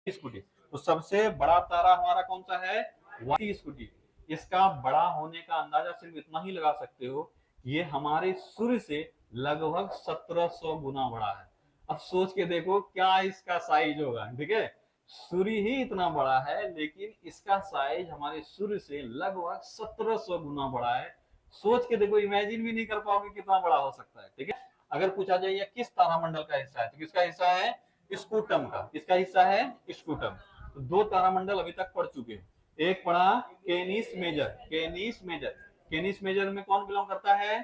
स्कूटी। तो सबसे बड़ा तारा हमारा कौन सा है, वाई स्कूटी। इसका बड़ा होने का अंदाजा सिर्फ इतना ही लगा सकते हो, ये हमारे सूर्य से लगभग 1700 गुना बड़ा है। अब सोच के देखो क्या इसका साइज होगा, ठीक है। सूर्य ही इतना बड़ा है लेकिन इसका साइज हमारे सूर्य से लगभग 1700 गुना बड़ा है। सोच के देखो, इमेजिन भी नहीं कर पाओगे कितना बड़ा हो सकता है, ठीक है। अगर पूछा जाए ये किस तारामंडल का हिस्सा है, तो किसका हिस्सा है, स्कूटम का। किसका हिस्सा है, स्कूटम। तो 2 तारामंडल अभी तक पढ़ चुके हैं। एक पढ़ा केनिस मेजर, केनिस मेजर। केनिस मेजर में कौन बिलोंग करता है,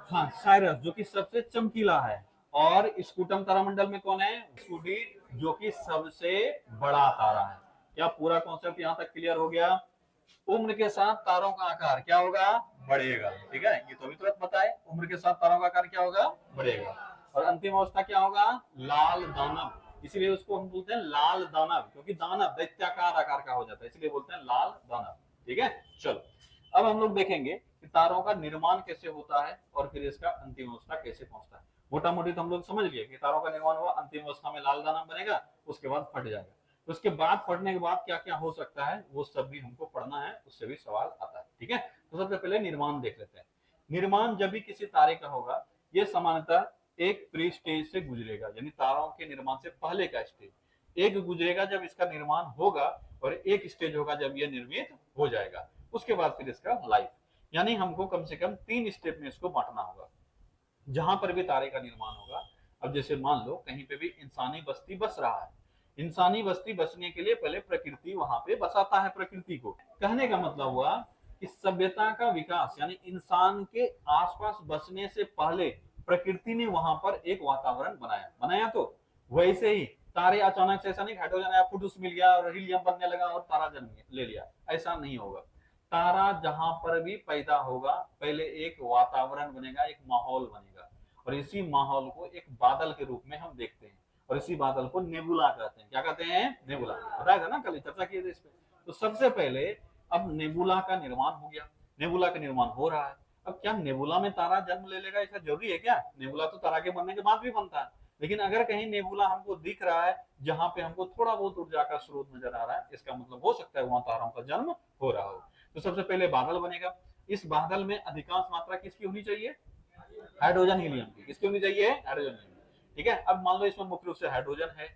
हाँ, साइरस जो कि सबसे चमकीला है। और स्कूटम तारामंडल में कौन है? स्कूटी, जो कि सबसे बड़ा तारा है। क्या पूरा कॉन्सेप्ट यहाँ तक क्लियर हो गया? उम्र के साथ तारों का आकार क्या होगा? बढ़ेगा। ठीक है, ये तो अभी तुरंत बताए, उम्र के साथ तारों का आकार क्या होगा? बढ़ेगा। और अंतिम अवस्था क्या होगा? लाल दानव। इसीलिए उसको हम बोलते हैं लाल दानव, क्योंकि दानव दैत्याकार आकार का हो जाता है, इसलिए बोलते हैं लाल दानव। ठीक है, चलो अब हम लोग देखेंगे कि तारों का निर्माण कैसे होता है और फिर इसका अंतिम अवस्था कैसे पहुंचता है। मोटा मोटी तो हम लोग समझ लिए कि तारों का निर्माण हुआ, अंतिम अवस्था में लाल दानव बनेगा, उसके बाद फट जाएगा। तो उसके बाद फटने के बाद क्या क्या हो सकता है वो सब भी हमको पढ़ना है, उससे भी सवाल आता है। ठीक है, तो सबसे पहले निर्माण देख लेते हैं। निर्माण जब भी किसी तारे का होगा, ये सामान्यतः एक प्री स्टेज से गुजरेगा, यानी तारों के निर्माण से पहले का स्टेज एक गुजरेगा जब इसका निर्माण होगा, और एक स्टेज होगा जब यह निर्मित हो जाएगा। उसके बाद फिर इसका लाइफ, यानी हमको कम से कम 3 स्टेप में इसको बांटना होगा जहां पर भी तारे का निर्माण होगा। अब जैसे मान लो कहीं पे भी इंसानी बस्ती बस रहा है, इंसानी बस्ती बसने के लिए पहले प्रकृति वहां पे बसाता है प्रकृति को। कहने का मतलब हुआ कि सभ्यता का विकास, यानी इंसान के आसपास बसने से पहले प्रकृति ने वहां पर एक वातावरण बनाया। बनाया तो वैसे ही तारे अचानक से, ऐसा नहीं हाइड्रोजन आया फुटूस मिल गया और हीलियम बनने लगा और तारा जन्म ले लिया, ऐसा नहीं होगा। तारा जहां पर भी पैदा होगा पहले एक वातावरण बनेगा, एक माहौल बनेगा, और इसी माहौल को एक बादल के रूप में हम देखते हैं, और इसी बादल को नेबुला कहते हैं। क्या कहते हैं? नेबुला। बताया था ना, कल चर्चा किए थे इस पे। तो सबसे पहले अब नेबुला का निर्माण हो गया, नेबुला का निर्माण हो रहा है। अब क्या नेबुला में तारा जन्म ले लेगा, ऐसा जरूरी है क्या? नेबुला तो तारा के बनने के बाद भी बनता है, लेकिन अगर कहीं नेबुला हमको दिख रहा है जहां पे हमको थोड़ा बहुत ऊर्जा का स्रोत नजर आ रहा है, इसका मतलब हो सकता है वहां तारों का जन्म हो रहा हो। तो सबसे पहले बादल बनेगा। इस बादल में अधिकांश मात्रा किसकी होनी चाहिए? हाइड्रोजन हीलियम की। किसकी होनी चाहिए? Hydrogen helium. ठीक है, अब मान लो इसमें मुख्य रूप से हाइड्रोजन है।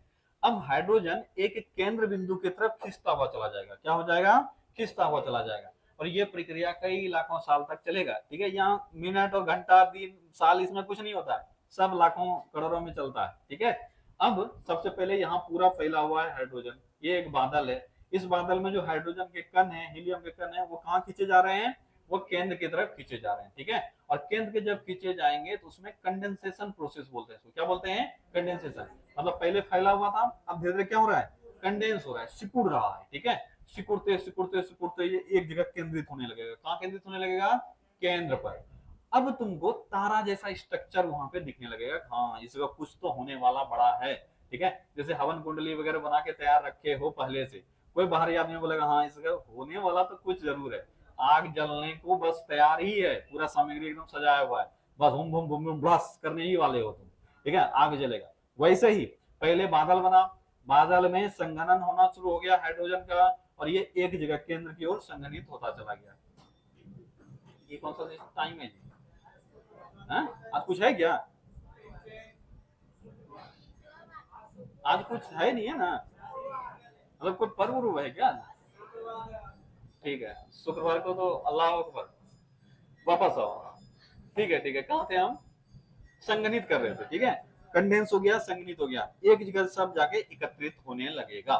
अब हाइड्रोजन एक केंद्र बिंदु की तरफ खिंचता हुआ चला जाएगा। क्या हो जाएगा? खिंचता हुआ चला जाएगा, और ये प्रक्रिया कई लाखों साल तक चलेगा। ठीक है, यहाँ मिनट और घंटा दिन साल इसमें कुछ नहीं होता है, सब लाखों करोड़ों में चलता है। ठीक है, अब सबसे पहले यहाँ पूरा फैला हुआ है हाइड्रोजन, ये एक बादल है। इस बादल में जो हाइड्रोजन के कण है, हीलियम के कण है, वो कहाँ खींचे जा रहे हैं? वो केंद्र की तरफ खींचे जा रहे हैं। ठीक है, और केंद्र के जब खींचे जाएंगे तो उसमें कंडेंसेशन प्रोसेस बोलते हैं। क्या बोलते हैं? कंडेंसेशन। मतलब पहले फैला हुआ था, अब धीरे धीरे क्या हो रहा है? कंडेंस हो रहा है, सिकुड़ रहा है। ठीक है, सिकुड़ते सिकुड़ते सिकुड़ते ये एक जगह केंद्रित होने लगेगा। कहाँ केंद्रित होने लगेगा? केंद्र पर। अब तुमको तारा जैसा स्ट्रक्चर वहां पे दिखने लगेगा। हाँ, इसका कुछ तो होने वाला बड़ा है। ठीक है, जैसे हवन कुंडली वगैरह बना के तैयार रखे हो पहले से, कोई बाहरी आदमी बोलेगा हाँ इसका होने वाला तो कुछ जरूर है। आग जलने को बस तैयार ही है, पूरा सामग्री एकदम सजाया हुआ है, बस हुम भूम भूम भूम ब्लास्ट करने ही वाले हो तुम। ठीक है, आग जलेगा। वैसे ही पहले बादल बना, बादल में संघनन होना शुरू हो गया हाइड्रोजन का, और ये एक जगह केंद्र की ओर संघनित होता चला गया। ये कौन सा टाइम है जी? आज कुछ है क्या? आज कुछ है नहीं है ना? मतलब कोई पर्व उर्व है क्या? ठीक है, शुक्रवार को तो अल्लाह अकबर, वापस आओ। ठीक है ठीक है, कहाँ थे हम? संगनित कर रहे थे। ठीक है, कंडेंस हो गया, संगनित हो गया, एक जगह सब जाके एकत्रित होने लगेगा।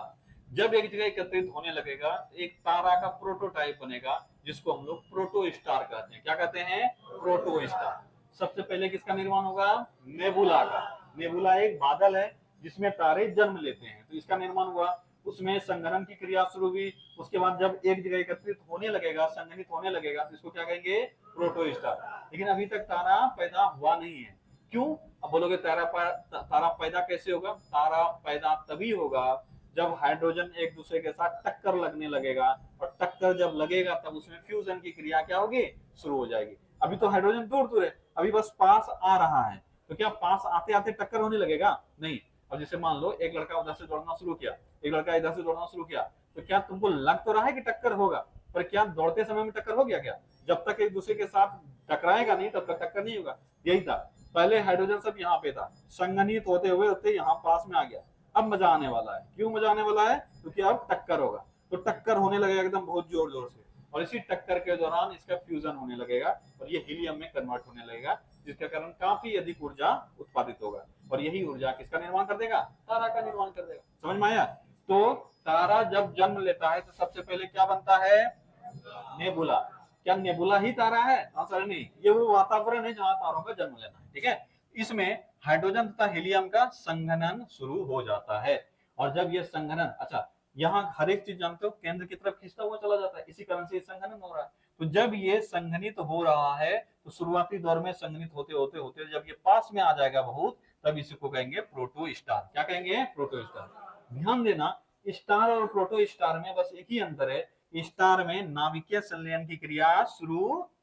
जब एक जगह एकत्रित होने लगेगा एक तारा का प्रोटोटाइप बनेगा, जिसको हम लोग प्रोटो स्टार कहते हैं। क्या कहते हैं? Proto star. सबसे पहले किसका निर्माण होगा? नेबुला का। नेबुला एक बादल है जिसमें तारे जन्म लेते हैं, तो इसका निर्माण हुआ, उसमें संघनन की क्रिया शुरू हुई। उसके बाद जब एक जगह एकत्रित होने लगेगा, संगठित होने लगेगा, तो इसको क्या कहेंगे? Proto star. लेकिन अभी तक तारा पैदा हुआ नहीं है। क्यों? अब बोलोगे तारा पैदा कैसे होगा? तारा पैदा तभी होगा जब हाइड्रोजन एक दूसरे के साथ टक्कर लगने लगेगा, और टक्कर जब लगेगा तब उसमें फ्यूजन की क्रिया क्या होगी? शुरू हो जाएगी। अभी तो हाइड्रोजन दूर दूर है, अभी बस पास आ रहा है, तो क्या पास आते आते टक्कर होने लगेगा? नहीं। अब जैसे मान लो एक लड़का उधर से दौड़ना शुरू किया, एक लड़का इधर से दौड़ना शुरू किया, तो क्या तुमको लग तो रहा है कि टक्कर होगा, पर क्या दौड़ते समय में टक्कर हो गया? क्या जब तक एक दूसरे के साथ टकराएगा नहीं तब तक टक्कर नहीं होगा। यही था, पहले हाइड्रोजन सब यहाँ पे था, संघनित होते हुए होते यहाँ पास में आ गया। अब मजा आने वाला है। क्यों मजा आने वाला है? क्योंकि अब टक्कर होगा, तो टक्कर होने लगेगा एकदम बहुत जोर जोर से, और इसी टक्कर के दौरान इसका फ्यूजन होने लगेगा और ये हीलियम में कन्वर्ट होने लगेगा, जिसके कारण काफी अधिक ऊर्जा उत्पादित होगा, और यही ऊर्जा किसका निर्माण कर देगा? तारा का निर्माण कर देगा। समझ में आया? तो तारा जब जन्म लेता है तो सबसे पहले क्या बनता है? नेबुला। क्या नेबुला ही तारा है? आंसर नहीं, ये वो वातावरण है जहां तारों का जन्म लेना है, ठीक है। इसमें हाइड्रोजन तथा हीलियम का संघनन शुरू हो जाता है, और जब ये संघनन, अच्छा यहाँ हर एक चीज जानते हो केंद्र की तरफ खींचता हुआ चला जाता है, इसी कारण से ये संघनन हो रहा है। तो जब ये संघनित हो रहा है तो शुरुआती दौर में संघनित होते होते होते जब ये पास में आ जाएगा बहुत, तब इसी को कहेंगे प्रोटो स्टार। क्या कहेंगे? Proto star. ध्यान देना, स्टार और प्रोटो स्टार में बस एक ही अंतर है, स्टार में नाभिकीय संलयन की क्रिया शुरू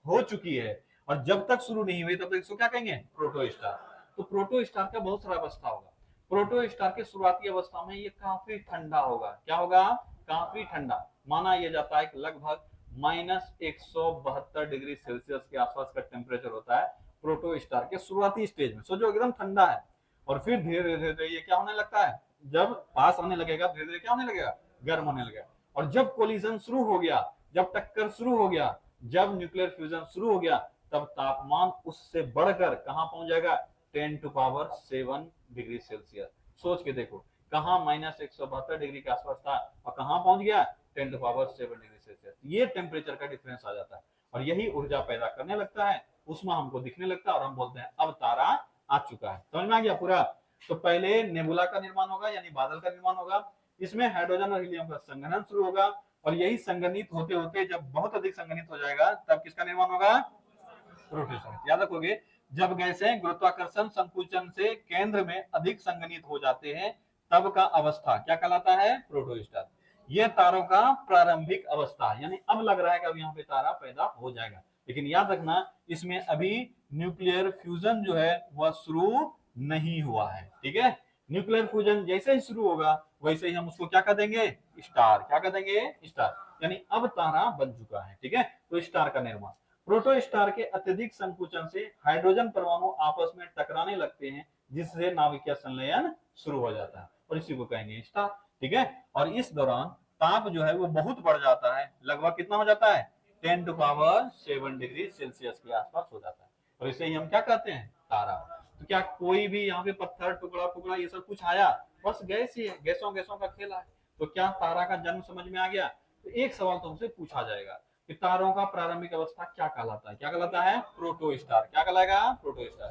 हो चुकी है, और जब तक शुरू नहीं हुई तब तक इसको क्या कहेंगे? Proto star. तो प्रोटो स्टार का बहुत सारा अवस्था होगा। प्रोटो स्टार के शुरुआती अवस्था में ये काफी ठंडा होगा। क्या होगा? काफी ठंडा। माना यह जाता है कि लगभग -172 डिग्री सेल्सियस के आसपास का टेम्परेचर होता है प्रोटो स्टार के शुरुआती स्टेज में। सोचो एकदम ठंडा है, और फिर धीरे धीरे ये क्या होने लगता है, जब पास आने लगेगा धीरे धीरे क्या होने लगेगा? गर्म होने लगेगा। और जब कोलिजन शुरू हो गया, जब टक्कर शुरू हो गया, जब न्यूक्लियर फ्यूजन शुरू हो गया, तब तापमान उससे बढ़कर कहां पहुंच जाएगा? 10⁻⁷ डिग्री सेल्सियस। सोच के देखो, कहां -172 डिग्री के आसपास था और कहां पहुंच गया? 10⁻⁷ डिग्री सेल्सियस। ये टेम्परेचर का डिफरेंस आ जाता है, और यही ऊर्जा पैदा करने लगता है, उसमें हमको दिखने लगता है, और हम बोलते हैं अब तारा आ चुका है। समझ में आ गया पूरा? तो पहले नेबुला का निर्माण होगा, यानी बादल का निर्माण होगा। इसमें हाइड्रोजन और हीलियम का संघनन शुरू होगा, और यही संघनित होते होते जब बहुत अधिक संघनित हो जाएगा, तब किसका निर्माण होगा? प्रोटोस्टार। याद रखोगे, जब गैसें गुरुत्वाकर्षण संकुचन से केंद्र में अधिक संघनित हो जाते हैं, तब का अवस्था क्या कहलाता है? प्रोटोस्टार। यह तारों का प्रारंभिक अवस्था, यानी अब लग रहा है कि अब यहाँ पे तारा पैदा हो जाएगा, लेकिन याद रखना इसमें अभी न्यूक्लियर फ्यूजन जो है वह शुरू नहीं हुआ है, ठीक है। न्यूक्लियर फ्यूजन जैसे ही शुरू होगा वैसे ही हम उसको क्या कर देंगे? स्टार। क्या कर देंगे? स्टार। यानी अब तारा बन चुका है, ठीक है। तो स्टार का निर्माण, प्रोटो स्टार के अत्यधिक संकुचन से हाइड्रोजन परमाणु आपस में टकराने लगते हैं, जिससे नाभिकीय संलयन शुरू हो जाता है, और इसी को कहेंगे स्टार, ठीक है। और इस दौरान ताप जो है वो बहुत बढ़ जाता है, लगभग कितना हो जाता है? 10⁻⁷ डिग्री सेल्सियस के आसपास हो जाता है, और इसे ही हम क्या कहते हैं? तारा। तो क्या कोई भी यहाँ पे पत्थर टुकड़ा टुकड़ा ये सब कुछ आया? बस गैस ही है, गैसों गैसों का खेल है। तो क्या तारा का जन्म समझ में आ गया? तो एक सवाल तुमसे पूछा जाएगा कि तारों का प्रारंभिक अवस्था क्या कहलाता है? क्या कहलाता है? Proto star. क्या कहलाएगा? Proto star.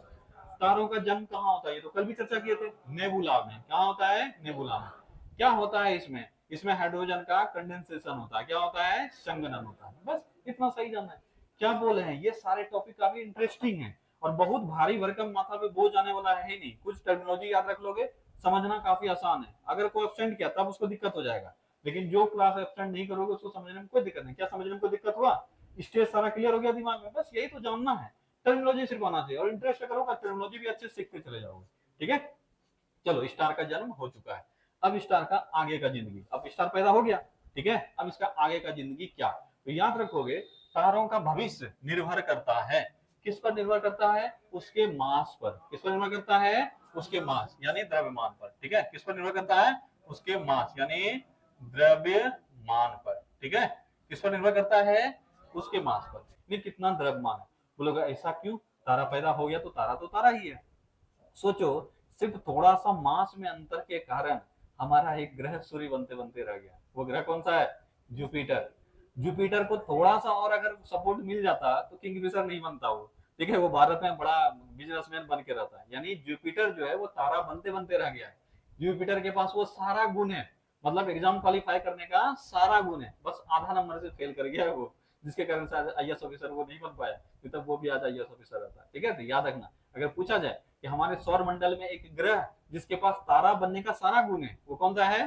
तारों का जन्म कहाँ होता है? ये तो कल भी चर्चा किए थे, नेबुला में। कहाँ होता है? नेबुला में। क्या होता है इसमें? इसमें हाइड्रोजन का कंडेंसेशन होता है। क्या होता है? संघनन होता है। बस इतना सही जानना है। क्या बोले हैं, ये सारे टॉपिक काफी इंटरेस्टिंग है, और बहुत भारी भरकम माथा पे बोझ आने वाला है ही नहीं। कुछ टर्मिनोलॉजी याद रख लोगे, समझना काफी आसान है। अगर कोई एब्सेंट किया तब उसको दिक्कत हो जाएगा, लेकिन जो क्लास एब्सेंट नहीं करोगे उसको समझने में कोई दिक्कत नहीं। क्या समझने में कोई दिक्कत हुआ? स्टेज सारा क्लियर हो गया दिमाग में? बस यही तो जानना है, टर्मिनोलॉजी सिर्फ आना चाहिए, और इंटरेस्ट करोगे टर्मिनोलॉजी भी अच्छे से सीखते चले जाओगे, ठीक है। चलो, स्टार का जन्म हो चुका है। अब स्टार का आगे का जिंदगी, अब स्टार पैदा हो गया, ठीक है। अब इसका आगे का जिंदगी क्या? तो याद रखोगे, तारों का भविष्य निर्भर करता है, किस पर निर्भर करता है? उसके मास पर। किस पर निर्भर करता है? उसके मास यानी द्रव्यमान पर, ठीक है। किस पर निर्भर करता है? उसके मास यानी द्रव्यमान पर, ठीक है। किस पर निर्भर करता है? उसके मास पर, ये कितना द्रव्यमान है। बोलोगे ऐसा क्यों? तारा पैदा हो गया तो तारा ही है। सोचो, सिर्फ थोड़ा सा मास में अंतर के कारण हमारा एक ग्रह सूर्य बनते बनते रह गया। वो ग्रह कौन सा है? जुपिटर। जुपिटर को थोड़ा सा और अगर सपोर्ट मिल जाता तो किंगफिशर नहीं बनता वो, ठीक है। वो भारत में बड़ा बिजनेसमैन बन के रहता है। यानी जुपिटर जो है वो तारा बनते बनते रह गया है। जुपिटर के पास वो सारा गुण है, मतलब एग्जाम क्वालिफाई करने का सारा गुण है, बस आधा नंबर से फेल कर गया है वो, जिसके कारण से आईएएस ऑफिसर वो नहीं बन पाया, तब वो भी आज आईएएस ऑफिसर रहता है, ठीक है। तो याद रखना, अगर पूछा जाए कि हमारे सौर मंडल में एक ग्रह जिसके पास तारा बनने का सारा गुण है, वो कौन सा है?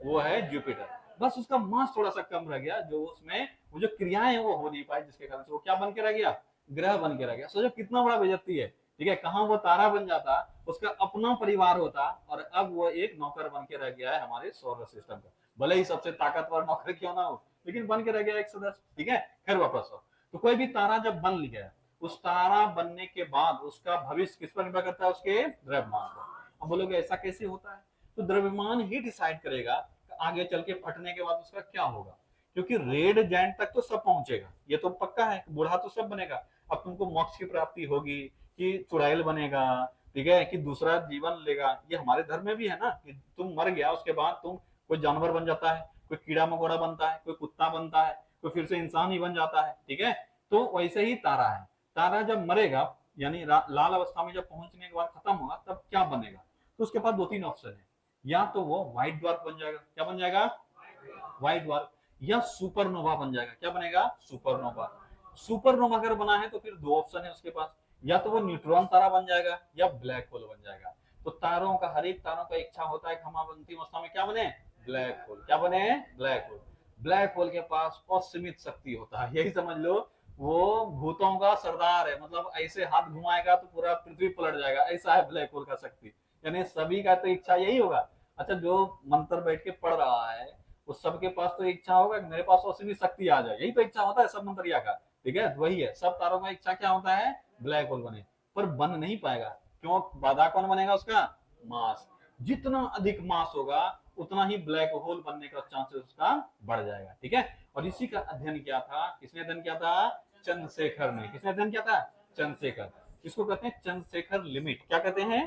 वो है जुपिटर। बस उसका मास थोड़ा सा कम रह गया, जो उसमें वो जो क्रियाएं हैं वो हो नहीं पाई, जिसके कारण से वो क्या बन के रह गया? ग्रह बन के रह गया। सोचो कितना बड़ा बेइज्जती है, ठीक है। कहाँ वो तारा बन जाता, उसका अपना परिवार होता, और अब वो एक नौकर बन के रह गया है हमारे सौर सिस्टम का। भले ही सबसे ताकतवर नौकर क्यों ना हो, लेकिन बन के रह गया एक सदस्य, ठीक है। खैर वापस हो, तो कोई भी तारा जब बन गया, उस तारा बनने के बाद उसका भविष्य किस पर निर्भर करता है? उसके द्रव्यमान पर। अब बोलोगे ऐसा कैसे होता है? तो द्रव्यमान ही डिसाइड करेगा आगे चल के फटने के बाद उसका क्या होगा, क्योंकि रेड जायंट तक तो सब पहुंचेगा, ये तो पक्का है, बूढ़ा तो सब बनेगा। अब तुमको मोक्ष की प्राप्ति होगी कि चुड़ैल बनेगा, ठीक है, कि दूसरा जीवन लेगा, ये हमारे धर्म में भी है ना, कि तुम मर गया उसके बाद तुम कोई जानवर बन जाता है, कोई कीड़ा मकोड़ा बनता है, कोई कुत्ता बनता है, कोई फिर से इंसान ही बन जाता है, ठीक है। तो वैसे ही तारा है, तारा जब मरेगा यानी लाल अवस्था में जब पहुंचने के बाद खत्म होगा तब क्या बनेगा, तो उसके पास दो तीन ऑप्शन है, या तो वो व्हाइट ड्वार्फ बन जाएगा, क्या बन जाएगा, व्हाइट ड्वार्फ, या सुपरनोवा बन जाएगा, क्या बनेगा, सुपरनोवा। सुपरनोवा अगर बना है तो फिर दो ऑप्शन है उसके पास, या तो वो न्यूट्रॉन तारा बन जाएगा या ब्लैक होल बन जाएगा। तो तारों का, हर एक तारों का इच्छा होता है कि हम अंतिम अवस्था में क्या बने, ब्लैक होल, क्या बने, ब्लैक होल। ब्लैक होल के पास असीमित शक्ति होता है, यही समझ लो वो भूतों का सरदार है, मतलब ऐसे हाथ घुमाएगा तो पूरा पृथ्वी पलट जाएगा, ऐसा है ब्लैक होल का शक्ति। यानी सभी का तो इच्छा यही होगा। अच्छा, जो मंत्र बैठ के पढ़ रहा है उस सबके पास तो इच्छा होगा कि मेरे पास असीमित शक्ति आ जाए, यही तो इच्छा होता है सब मंत्रिया का। ठीक है, वही है, सब तारों का इच्छा क्या होता है, ब्लैक होल बने, पर बन नहीं पाएगा। क्यों, बाधा कौन बनेगा उसका, मास। जितना अधिक मास होगा उतना ही ब्लैक होल बनने का चांसेस उसका बढ़ जाएगा। ठीक है, और इसी का अध्ययन किया था, किसने अध्ययन किया था, चंद्रशेखर ने। किसने अध्ययन किया था, चंद्रशेखर। इसको कहते हैं चंद्रशेखर लिमिट। क्या कहते हैं,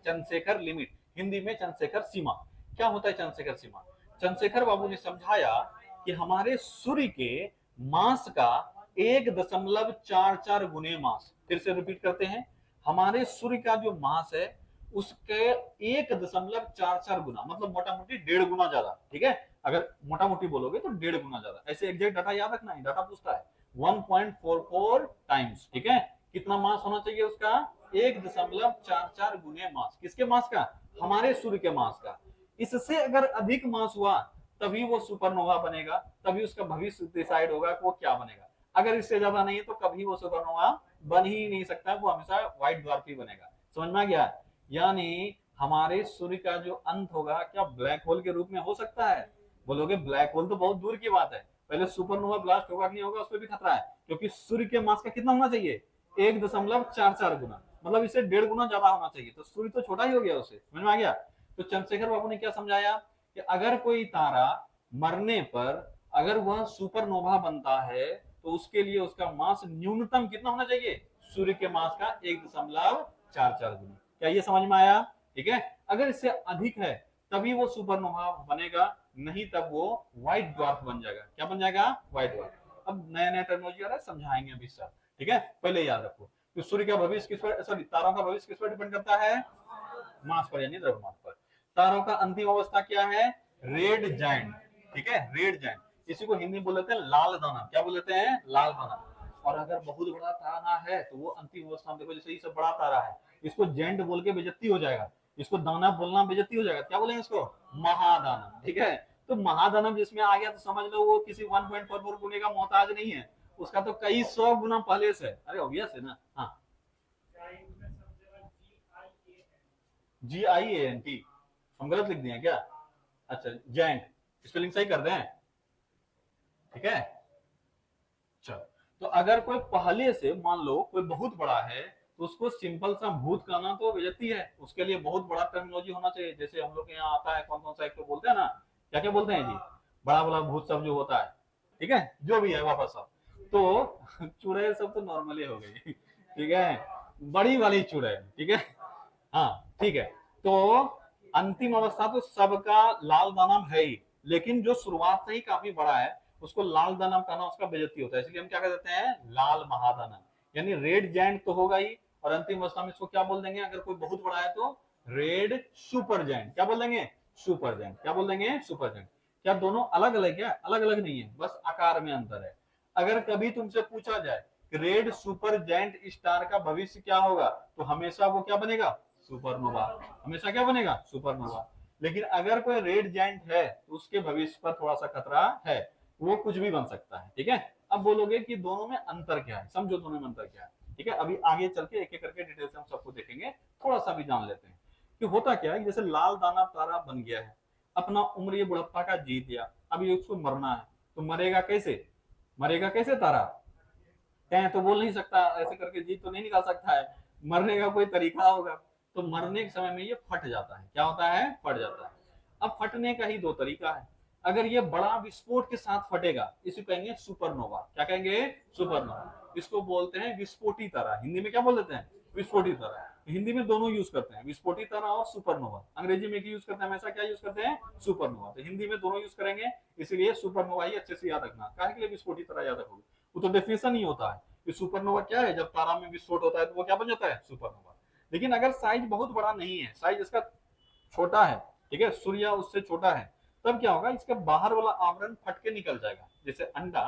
चंद्रशेखर लिमिट, हिंदी में चंद्रशेखर सीमा। क्या होता है चंद्रशेखर सीमा, चंद्रशेखर बाबू ने समझाया कि हमारे सूर्य के मास का 1.44 गुने मास, फिर से रिपीट करते हैं, हमारे सूर्य का जो मास है उसके 1.44 गुना, मतलब मोटा मोटी 1.5 गुना ज्यादा। ठीक है, अगर मोटा मोटी बोलोगे तो 1.5 गुना ज्यादा, ऐसे एग्जैक्ट डाटा याद रखना है, डाटा पूछता है 1.44 टाइम्स। ठीक है, कितना मास होना चाहिए उसका, 1.44 गुने मास, किसके मास का, हमारे सूर्य के मास का। इससे अगर अधिक मास हुआ तभी वो सुपरनोवा बनेगा, तभी उसका भविष्य डिसाइड होगा कि वो क्या बनेगा। अगर इससे ज्यादा नहीं है तो कभी वो सुपरनोवा बन ही नहीं सकता, वो हमेशा व्हाइट ड्वार्फ ही बनेगा। समझ में आ गया, यानी हमारे सूर्य का जो अंत होगा क्या ब्लैक होल के रूप में हो सकता है, बोलोगे ब्लैक होल तो बहुत दूर की बात है, पहले सुपरनोवा ब्लास्ट होगा कि नहीं होगा उस पर भी खतरा है, क्योंकि सूर्य के मास का कितना होना चाहिए, 1.44 गुना, मतलब इसे 1.5 गुना ज्यादा होना चाहिए, तो सूर्य तो छोटा ही हो गया उससे। समझ में आ गया। तो चंद्रशेखर बाबू ने क्या समझाया कि अगर कोई तारा मरने पर अगर वह सुपरनोवा बनता है तो उसके लिए उसका मास न्यूनतम कितना होना चाहिए, सूर्य के मास का 1.44 गुना। क्या ये समझ में आया, ठीक है। अगर इससे अधिक है तभी वो सुपरनोवा बनेगा, नहीं तब वो व्हाइट ड्वार्फ बन जाएगा। क्या बन जाएगा, व्हाइट ड्वार्फ। अब नया नया टर्मिनोलॉजी आ रहा है, समझाएंगे अभी सब। ठीक है, पहले याद रखो तो सूर्य का भविष्य किस पर, सॉरी तारों का भविष्य किस पर डिपेंड करता है, मास पर यानी द्रव्यमान पर। तारों का अंतिम अवस्था क्या है, रेड जायंट। ठीक है, रेड जायंट, इसी को हिंदी में बोल लेते हैं लाल दानव। क्या बोल लेते हैं, लाल दानव। और अगर बहुत बड़ा तारा है तो वो अंतिम अवस्था में, देखो जैसे ये सब बड़ा तारा है, इसको जेंट बोल के बेइज्जती हो जाएगा, इसको दानव बोलना बेइज्जती हो जाएगा, क्या बोलेंगे इसको, महादानव। ठीक है, तो महादानव जिसमें आ गया तो समझ लो वो किसी 1.44 गुने का मोहताज नहीं है, उसका तो कई 100 गुना पहले से। अरे ऑब्वियस है ना। हाँ, GIANT, हम गलत लिख दिए क्या, अच्छा जैंट, स्पेलिंग सही कर दें, ठीक है। चलो, तो अगर कोई पहले से मान लो कोई बहुत बड़ा है तो उसको सिंपल सा भूत कहना तो बेइज्जती है, उसके लिए बहुत बड़ा टर्मिनोलॉजी होना चाहिए। जैसे हम लोग के यहाँ आता है कौन कौन सा एक तो बोलते हैं ना, क्या क्या बोलते हैं जी, बड़ा बड़ा भूत सब जो होता है, ठीक है, जो भी है वापस सब तो चुड़ैल सब तो नॉर्मली हो गई, ठीक है, बड़ी वाली चुड़ैल, ठीक है। हाँ ठीक है, तो अंतिम अवस्था तो सबका लाल दानव है ही, लेकिन जो शुरुआत से ही काफी बड़ा है उसको लाल दानव कहना उसका बेइज्जती होता है, इसलिए हम क्या कह देते हैं, लाल महादानव। यानी रेड जैंट तो होगा ही, और अंतिम अवस्था में इसको क्या बोल देंगे, अगर कोई बहुत बड़ा है तो रेड सुपर जैंट। क्या बोल देंगे, सुपर जैंट। क्या बोल देंगे, सुपर जैंट। क्या दोनों अलग अलग, क्या अलग अलग नहीं है, बस आकार में अंतर है। अगर कभी तुमसे पूछा जाए रेड सुपर जायंट स्टार का भविष्य क्या होगा, तो हमेशा वो क्या बनेगा, सुपरनोवा। हमेशा क्या बनेगा, सुपरनोवा। लेकिन अगर कोई रेड जायंट है तो उसके भविष्य पर थोड़ा सा खतरा है, वो कुछ भी बन सकता है। ठीक है, अब बोलोगे कि दोनों में अंतर क्या है, समझो दोनों में अंतर क्या है। ठीक है, अभी आगे चल के एक एक करके डिटेल से हम सबको देखेंगे, थोड़ा सा भी जान लेते हैं कि होता क्या है। जैसे लाल दाना तारा बन गया है, अपना उम्र ये बुढ़प्पा का जीत गया, अब ये उसको मरना है, तो मरेगा कैसे, मरेगा कैसे तारा, कहें तो बोल नहीं सकता, ऐसे करके जीत तो नहीं निकाल सकता है, मरने का कोई तरीका होगा। तो मरने के समय में ये फट जाता है, क्या होता है, फट जाता है। अब फटने का ही दो तरीका है, अगर ये बड़ा विस्फोट के साथ फटेगा इसे कहेंगे सुपरनोवा। क्या कहेंगे, सुपरनोवा। इसको बोलते हैं विस्फोटी तारा, हिंदी में क्या बोल देते हैं, विस्फोटी तारा। हिंदी में दोनों यूज करते हैं, विस्फोटी तारा और सुपरनोवा। अंग्रेजी में यूज करते हैं हमेशा, क्या यूज करते हैं, सुपरनोवा। तो हिंदी में दोनों यूज करेंगे, इसलिए सुपरनोवा ही अच्छे से याद रखना। काहे के लिए विस्फोटी तारा याद रखोगे, वो तो डेफिनेशन ही होता है कि सुपरनोवा क्या है, जब तारा में विस्फोट होता है तो वो क्या बन जाता है, सुपरनोवा। लेकिन अगर साइज बहुत बड़ा नहीं है, साइज इसका छोटा है, ठीक है, सूर्य उससे छोटा है, तब क्या होगा, इसका बाहर वाला आवरण फट के निकल जाएगा। जैसे अंडा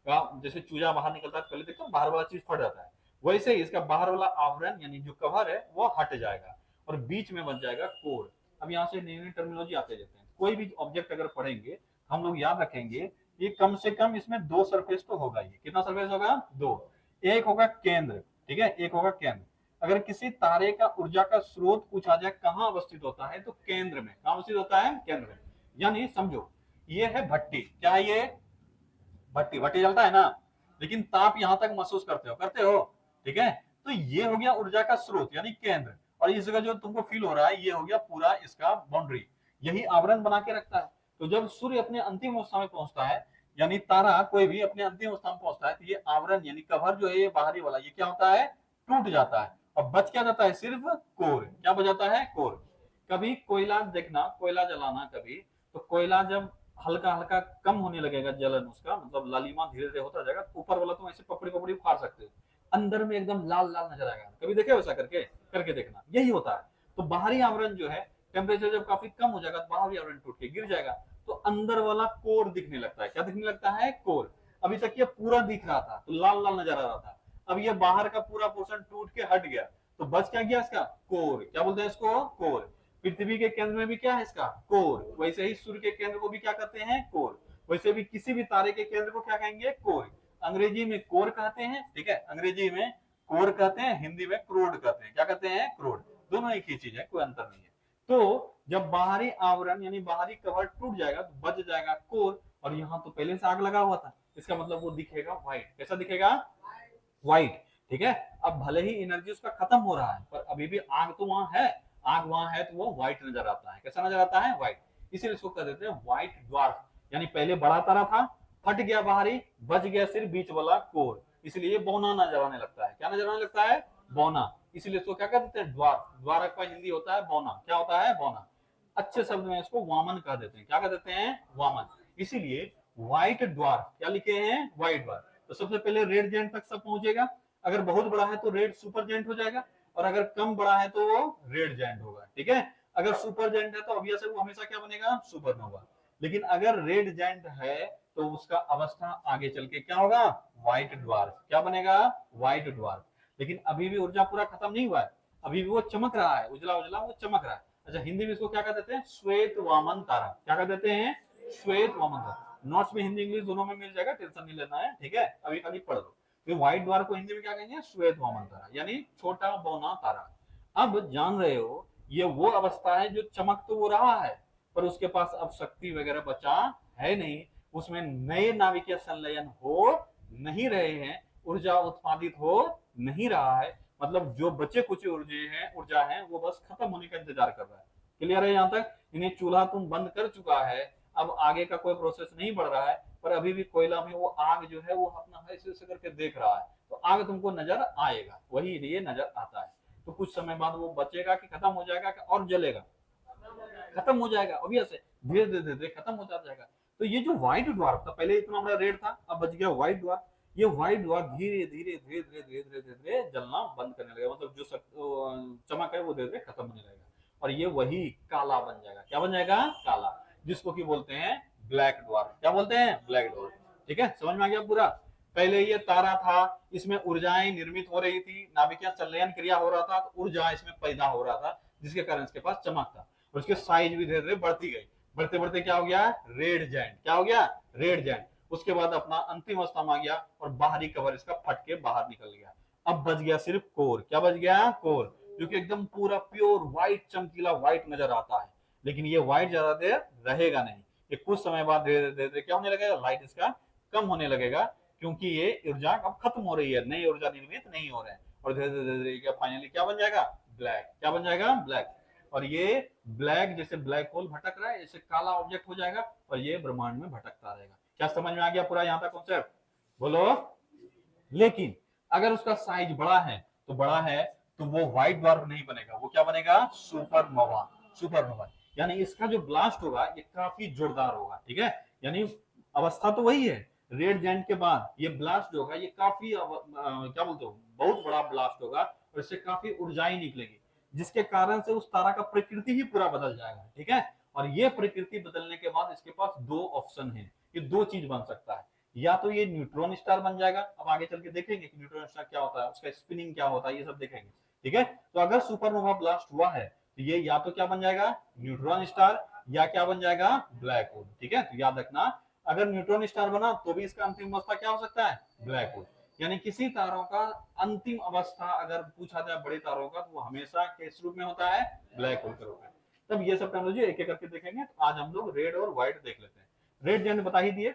का, जैसे चूजा बाहर निकलता है पहले देखो बाहर वाला चीज फट जाता है, वैसे ही इसका बाहर वाला आवरण यानी जो कवर है वो हट जाएगा और बीच में बन जाएगा कोर। अब यहाँ से नई नई टर्मिनोलॉजी आते जाते हैं। कोई भी ऑब्जेक्ट अगर पढ़ेंगे हम लोग याद रखेंगे ये कम से कम इसमें दो सरफेस तो होगा ही। कितना सरफेस होगा, दो। एक होगा केंद्र, ठीक है, एक होगा केंद्र। अगर किसी तारे का ऊर्जा का स्रोत पूछा जाए कहाँ अवस्थित होता है, तो केंद्र में। कहाँ अवस्थित होता है, केंद्र में। यानी समझो ये है भट्टी, क्या है ये, भट्टी। भट्टी जलता है ना, लेकिन ताप यहां तक महसूस करते हो, करते हो, ठीक है। तो ये हो गया ऊर्जा का स्रोत यानी केंद्र, और इस जगह जो तुमको फील हो रहा है ये हो गया पूरा इसका बाउंड्री, यही आवरण बना के रखता है। तो जब सूर्य अपने अंतिम अवस्था में पहुंचता है, यानी तारा कोई भी अपने अंतिम अवस्था में पहुंचता है, तो ये आवरण यानी कवर जो है ये बाहरी वाला, ये क्या होता है, टूट जाता है और बच क्या जाता है, सिर्फ कोर। क्या बच जाता है, कोर। कभी कोयला देखना, कोयला जलाना कभी, तो कोयला जब हल्का हल्का कम होने लगेगा जलन उसका, मतलब लालिमा धीरे धीरे होता जाएगा, ऊपर वाला तुम ऐसे पपड़ी पपड़ी उखाड़ सकते हो, अंदर में एकदम लाल लाल नजर आएगा। कभी देखे वैसा करके, करके देखना, यही होता है। तो बाहरी आवरण जो है, टेम्परेचर जब काफी कम हो जाएगा तो बाहरी आवरण टूट के गिर जाएगा, तो अंदर वाला कोर दिखने लगता है। क्या दिखने लगता है, कोर। अभी तक ये पूरा दिख रहा था तो लाल लाल नजर आ रहा था, अब ये बाहर का पूरा पोर्शन टूट के हट गया, तो बच क्या गया इसका, कोर। क्या बोलते हैं इसको, कोर। पृथ्वी के केंद्र में भी क्या है इसका, कोर। वैसे ही सूर्य के केंद्र को भी क्या कहते हैं, कोर। वैसे भी किसी भी तारे के केंद्र को क्या कहेंगे, कोर। अंग्रेजी में कोर कहते हैं, ठीक है, अंग्रेजी में कोर कहते हैं, हिंदी में क्रोड कहते हैं। क्या कहते हैं, क्रोड। दोनों एक ही चीज है, कोई अंतर नहीं है। तो जब बाहरी आवरण यानी बाहरी कवर टूट जाएगा तो बच जाएगा कोर, और यहाँ तो पहले से आग लगा हुआ था, इसका मतलब वो दिखेगा व्हाइट। कैसा दिखेगा, व्हाइट, ठीक है। अब भले ही एनर्जी उसका खत्म हो रहा है पर अभी भी आग तो वहां है, आग वहां है तो वो व्हाइट नजर आता है। कैसा नजर आता है, व्हाइट। इसीलिए इसको कह देते हैं व्हाइट ड्वार्फ। यानी पहले बड़ा तारा था, फट गया बाहरी, बच गया सिर्फ बीच वाला कोर, इसलिए ये बौना नजर आने लगता है। क्या नजर आने लगता है, बौना। इसीलिए इसको क्या कहते हैं, ड्वार्फ। ड्वार्फ का हिंदी होता है बौना। क्या होता है, बौना। अच्छे शब्द में इसको वामन कह देते हैं। क्या कह देते हैं, वामन। इसीलिए व्हाइट ड्वार्फ, क्या लिखे हैं, व्हाइट ड्वार्फ। तो सबसे पहले रेड जेंट तक सब पहुंचेगा। अगर बहुत बड़ा है तो रेड सुपर जेंट हो जाएगा, और अगर कम बड़ा है तो वो रेड जेंट होगा, ठीक है। अगर सुपर जेंट है तो ऑब्वियस है वो हमेशा क्या बनेगा, सुपरनोवा। लेकिन अगर रेड जेंट है तो उसका अवस्था आगे चल के क्या होगा, व्हाइट ड्वार्फ। क्या बनेगा, व्हाइट ड्वार्फ। लेकिन अभी भी ऊर्जा पूरा खत्म नहीं हुआ है, अभी भी वो चमक रहा है, उजला उजला वो चमक रहा है। अच्छा, हिंदी में इसको क्या कहते हैं, श्वेत वामन तारा। क्या कह देते हैं, श्वेत वामन तारा। नोट्स में हिंदी इंग्लिश दोनों में मिल जाएगा, टेंशन नहीं लेना है, ठीक है। अभी खाली पढ़ लो। तो व्हाइट ड्वार्फ को हिंदी में क्या कहेंगे, श्वेत वामन तारा, यानी छोटा बौना तारा। अब जान रहे हो ये वो अवस्था है जो चमक तो वो रहा है, पर उसके पास अब शक्ति वगैरह बचा है नहीं, उसमें नए नाभिकीय संलयन हो नहीं रहे हैं, ऊर्जा उत्पादित हो नहीं रहा है, मतलब जो बचे कुछ ऊर्जा है वो बस खत्म होने का इंतजार कर रहा है। क्लियर है यहाँ तक। इन्हें चूल्हा तुम बंद कर चुका है, अब आगे का कोई प्रोसेस नहीं बढ़ रहा है, पर अभी भी कोयला में वो आग जो है वो अपना ऐसे करके देख रहा है, तो आग तुमको नजर आएगा, वही ये नजर आता है। तो कुछ समय बाद वो बचेगा कि खत्म हो जाएगा और जलेगा, खत्म हो जाएगा, ऑब्वियस है, धीरे धीरे धीरे खत्म हो जाएगा। तो ये जो व्हाइट ड्वार्फ था, पहले इतना बड़ा रेड था, अब बच गया व्हाइट ड्वार्फ। ये व्हाइट ड्वार्फ धीरे धीरे धीरे धीरे धीरे धीरे धीरे जलना बंद करने लगेगा, मतलब जो चमक है वो धीरे धीरे खत्म होने लगेगा, और ये वही काला बन जाएगा। क्या बन जाएगा, काला, जिसको की बोलते हैं ब्लैक ड्वार्फ। क्या बोलते हैं, ब्लैक ड्वार्फ। ठीक है, समझ में आ गया पूरा। पहले ये तारा था, इसमें ऊर्जाएं निर्मित हो रही थी, नाभिकीय संलयन क्रिया हो रहा था, तो ऊर्जा इसमें पैदा हो रहा था, जिसके कारण इसके पास चमक था, और उसकी साइज भी धीरे धीरे बढ़ती गई। बढ़ते बढ़ते क्या हो गया, रेड जायंट। क्या हो गया, रेड जायंट। उसके बाद अपना अंतिम अवस्था में आ गया और बाहरी कवर इसका फट के बाहर निकल गया। अब बच गया सिर्फ कोर। क्या बच गया, कोर, जो कि एकदम पूरा प्योर व्हाइट, चमकीला व्हाइट नजर आता है। लेकिन ये व्हाइट ज्यादा देर रहेगा नहीं, ये कुछ समय बाद धीरे धीरे क्या होने लगेगा, लाइट इसका कम होने लगेगा, क्योंकि ये ऊर्जा अब खत्म हो रही है, नई ऊर्जा निर्मित नहीं हो रहे हैं, और धीरे धीरे क्या फाइनली क्या बन जाएगा, ब्लैक। क्या बन जाएगा, ब्लैक। और ये ब्लैक जैसे ब्लैक होल भटक रहा है, जैसे काला ऑब्जेक्ट हो जाएगा, और ये ब्रह्मांड में भटकता रहेगा। क्या समझ में आ गया पूरा यहाँ तक कॉन्सेप्ट, बोलो। लेकिन अगर उसका साइज बड़ा है, तो बड़ा है तो वो व्हाइट ड्वार्फ नहीं बनेगा, वो क्या बनेगा, सुपरनोवा। सुपरनोवा यानी इसका जो ब्लास्ट होगा ये काफी जोरदार होगा, ठीक है। यानी अवस्था तो वही है, रेड जायंट के बाद ये ब्लास्ट होगा, ये काफी क्या बोलते हो, बहुत बड़ा ब्लास्ट होगा और इससे काफी ऊर्जाएं निकलेगी, जिसके कारण से उस तारा का प्रकृति ही पूरा बदल जाएगा। ठीक है, और ये प्रकृति बदलने के बाद इसके पास दो ऑप्शन है, ये दो चीज बन सकता है, या तो ये न्यूट्रॉन स्टार बन जाएगा, अब आगे चल के देखेंगे कि न्यूट्रॉन स्टार क्या होता है, उसका स्पिनिंग क्या होता है, ये सब देखेंगे। ठीक है, तो अगर सुपरनोवा ब्लास्ट हुआ है तो ये या तो क्या बन जाएगा, न्यूट्रॉन स्टार, या क्या बन जाएगा, ब्लैक होल। ठीक है, तो याद रखना, अगर न्यूट्रॉन स्टार बना तो भी इसका अंतिम अवस्था क्या हो सकता है, ब्लैक होल। यानी किसी तारों का अंतिम अवस्था अगर पूछा जाए बड़े तारों का, तो वो हमेशा किस रूप में होता है, ब्लैक होल के रूप में। तब ये सब टेक्नोलॉजी एक एक करके देखेंगे। तो आज हम लोग रेड और व्हाइट देख लेते हैं। रेड जैसे बता ही दिए,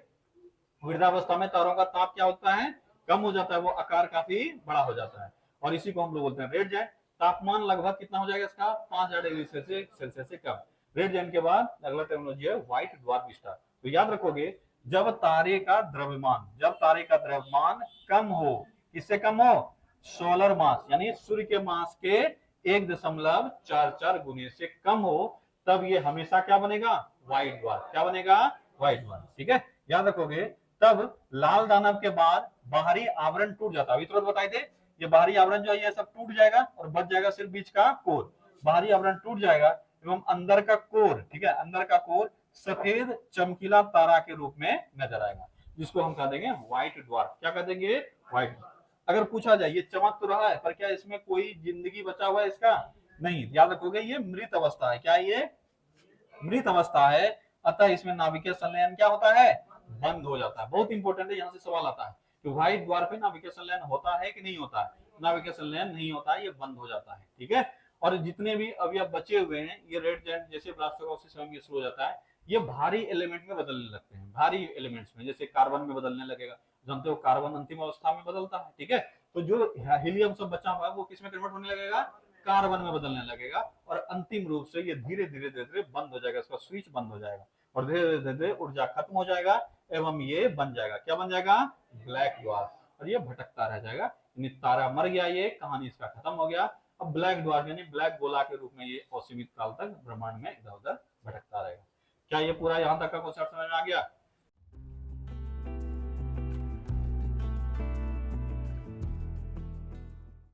वृद्धावस्था में तारों का ताप क्या होता है, कम हो जाता है, वो आकार काफी बड़ा हो जाता है, और इसी को हम लोग बोलते हैं रेड जैंट। तापमान लगभग कितना हो जाएगा इसका, 5000 डिग्री सेल्सियस से कम। रेड जैंट के बाद अगला टेक्नोलॉजी है व्हाइट ड्वार्फ स्टार। तो याद रखोगे, जब तारे का द्रव्यमान कम हो, किससे कम हो, सोलर मास यानी सूर्य के मास के 1.44 गुने से कम हो, तब ये हमेशा क्या बनेगा, व्हाइट ड्वार्फ। क्या बनेगा, व्हाइट ड्वार्फ। ठीक है, याद रखोगे, तब लाल दानव के बाद बाहरी आवरण टूट जाता है, अभी तुरंत बताए थे, ये बाहरी आवरण जो है ये सब टूट जाएगा और बच जाएगा सिर्फ बीच का कोर। बाहरी आवरण टूट जाएगा एवं अंदर का कोर, ठीक है, अंदर का कोर सफेद चमकीला तारा के रूप में नजर आएगा, जिसको हम कह देंगे व्हाइट ड्वार्फ। क्या कह देंगे, व्हाइट ड्वार्फ। अगर पूछा जाए ये चमक तो रहा है, पर क्या इसमें कोई जिंदगी बचा हुआ है इसका, नहीं, याद रखोगे ये मृत अवस्था है। क्या ये मृत अवस्था है, अतः इसमें नाभिकीय संलयन क्या होता है, बंद हो जाता है। बहुत इंपॉर्टेंट है, यहाँ से सवाल आता है कि व्हाइट ड्वार्फ में नाभिकीय संलयन होता है कि नहीं होता है, नाभिकीय संलयन नहीं होता है, ये बंद हो जाता है। ठीक है, और जितने भी अवयव बचे हुए हैं, ये रेड जायंट जैसे ब्लास्ट होगा उससे स्वयं शुरू हो जाता है, ये भारी एलिमेंट में बदलने लगते हैं, भारी एलिमेंट्स में, जैसे कार्बन में बदलने लगेगा, जानते हो कार्बन अंतिम अवस्था में बदलता है। ठीक है, तो जो हीलियम सब बचा हुआ है वो किसमें कन्वर्ट होने लगेगा, कार्बन में बदलने लगेगा, और अंतिम रूप से ये धीरे धीरे धीरे धीरे बंद हो जाएगा, इसका स्विच बंद हो जाएगा, और धीरे धीरे ऊर्जा खत्म हो जाएगा एवं ये बन जाएगा, क्या बन जाएगा, ब्लैक ड्वार्फ, और ये भटकता रह जाएगा, यानी तारा मर गया, ये कहानी इसका खत्म हो गया। अब ब्लैक ड्वार्फ यानी ब्लैक गोला के रूप में ये असीमित काल तक ब्रह्मांड में इधर उधर भटकता रहेगा। क्या ये पूरा यहाँ तक का कॉन्सेप्ट समझ में आ गया।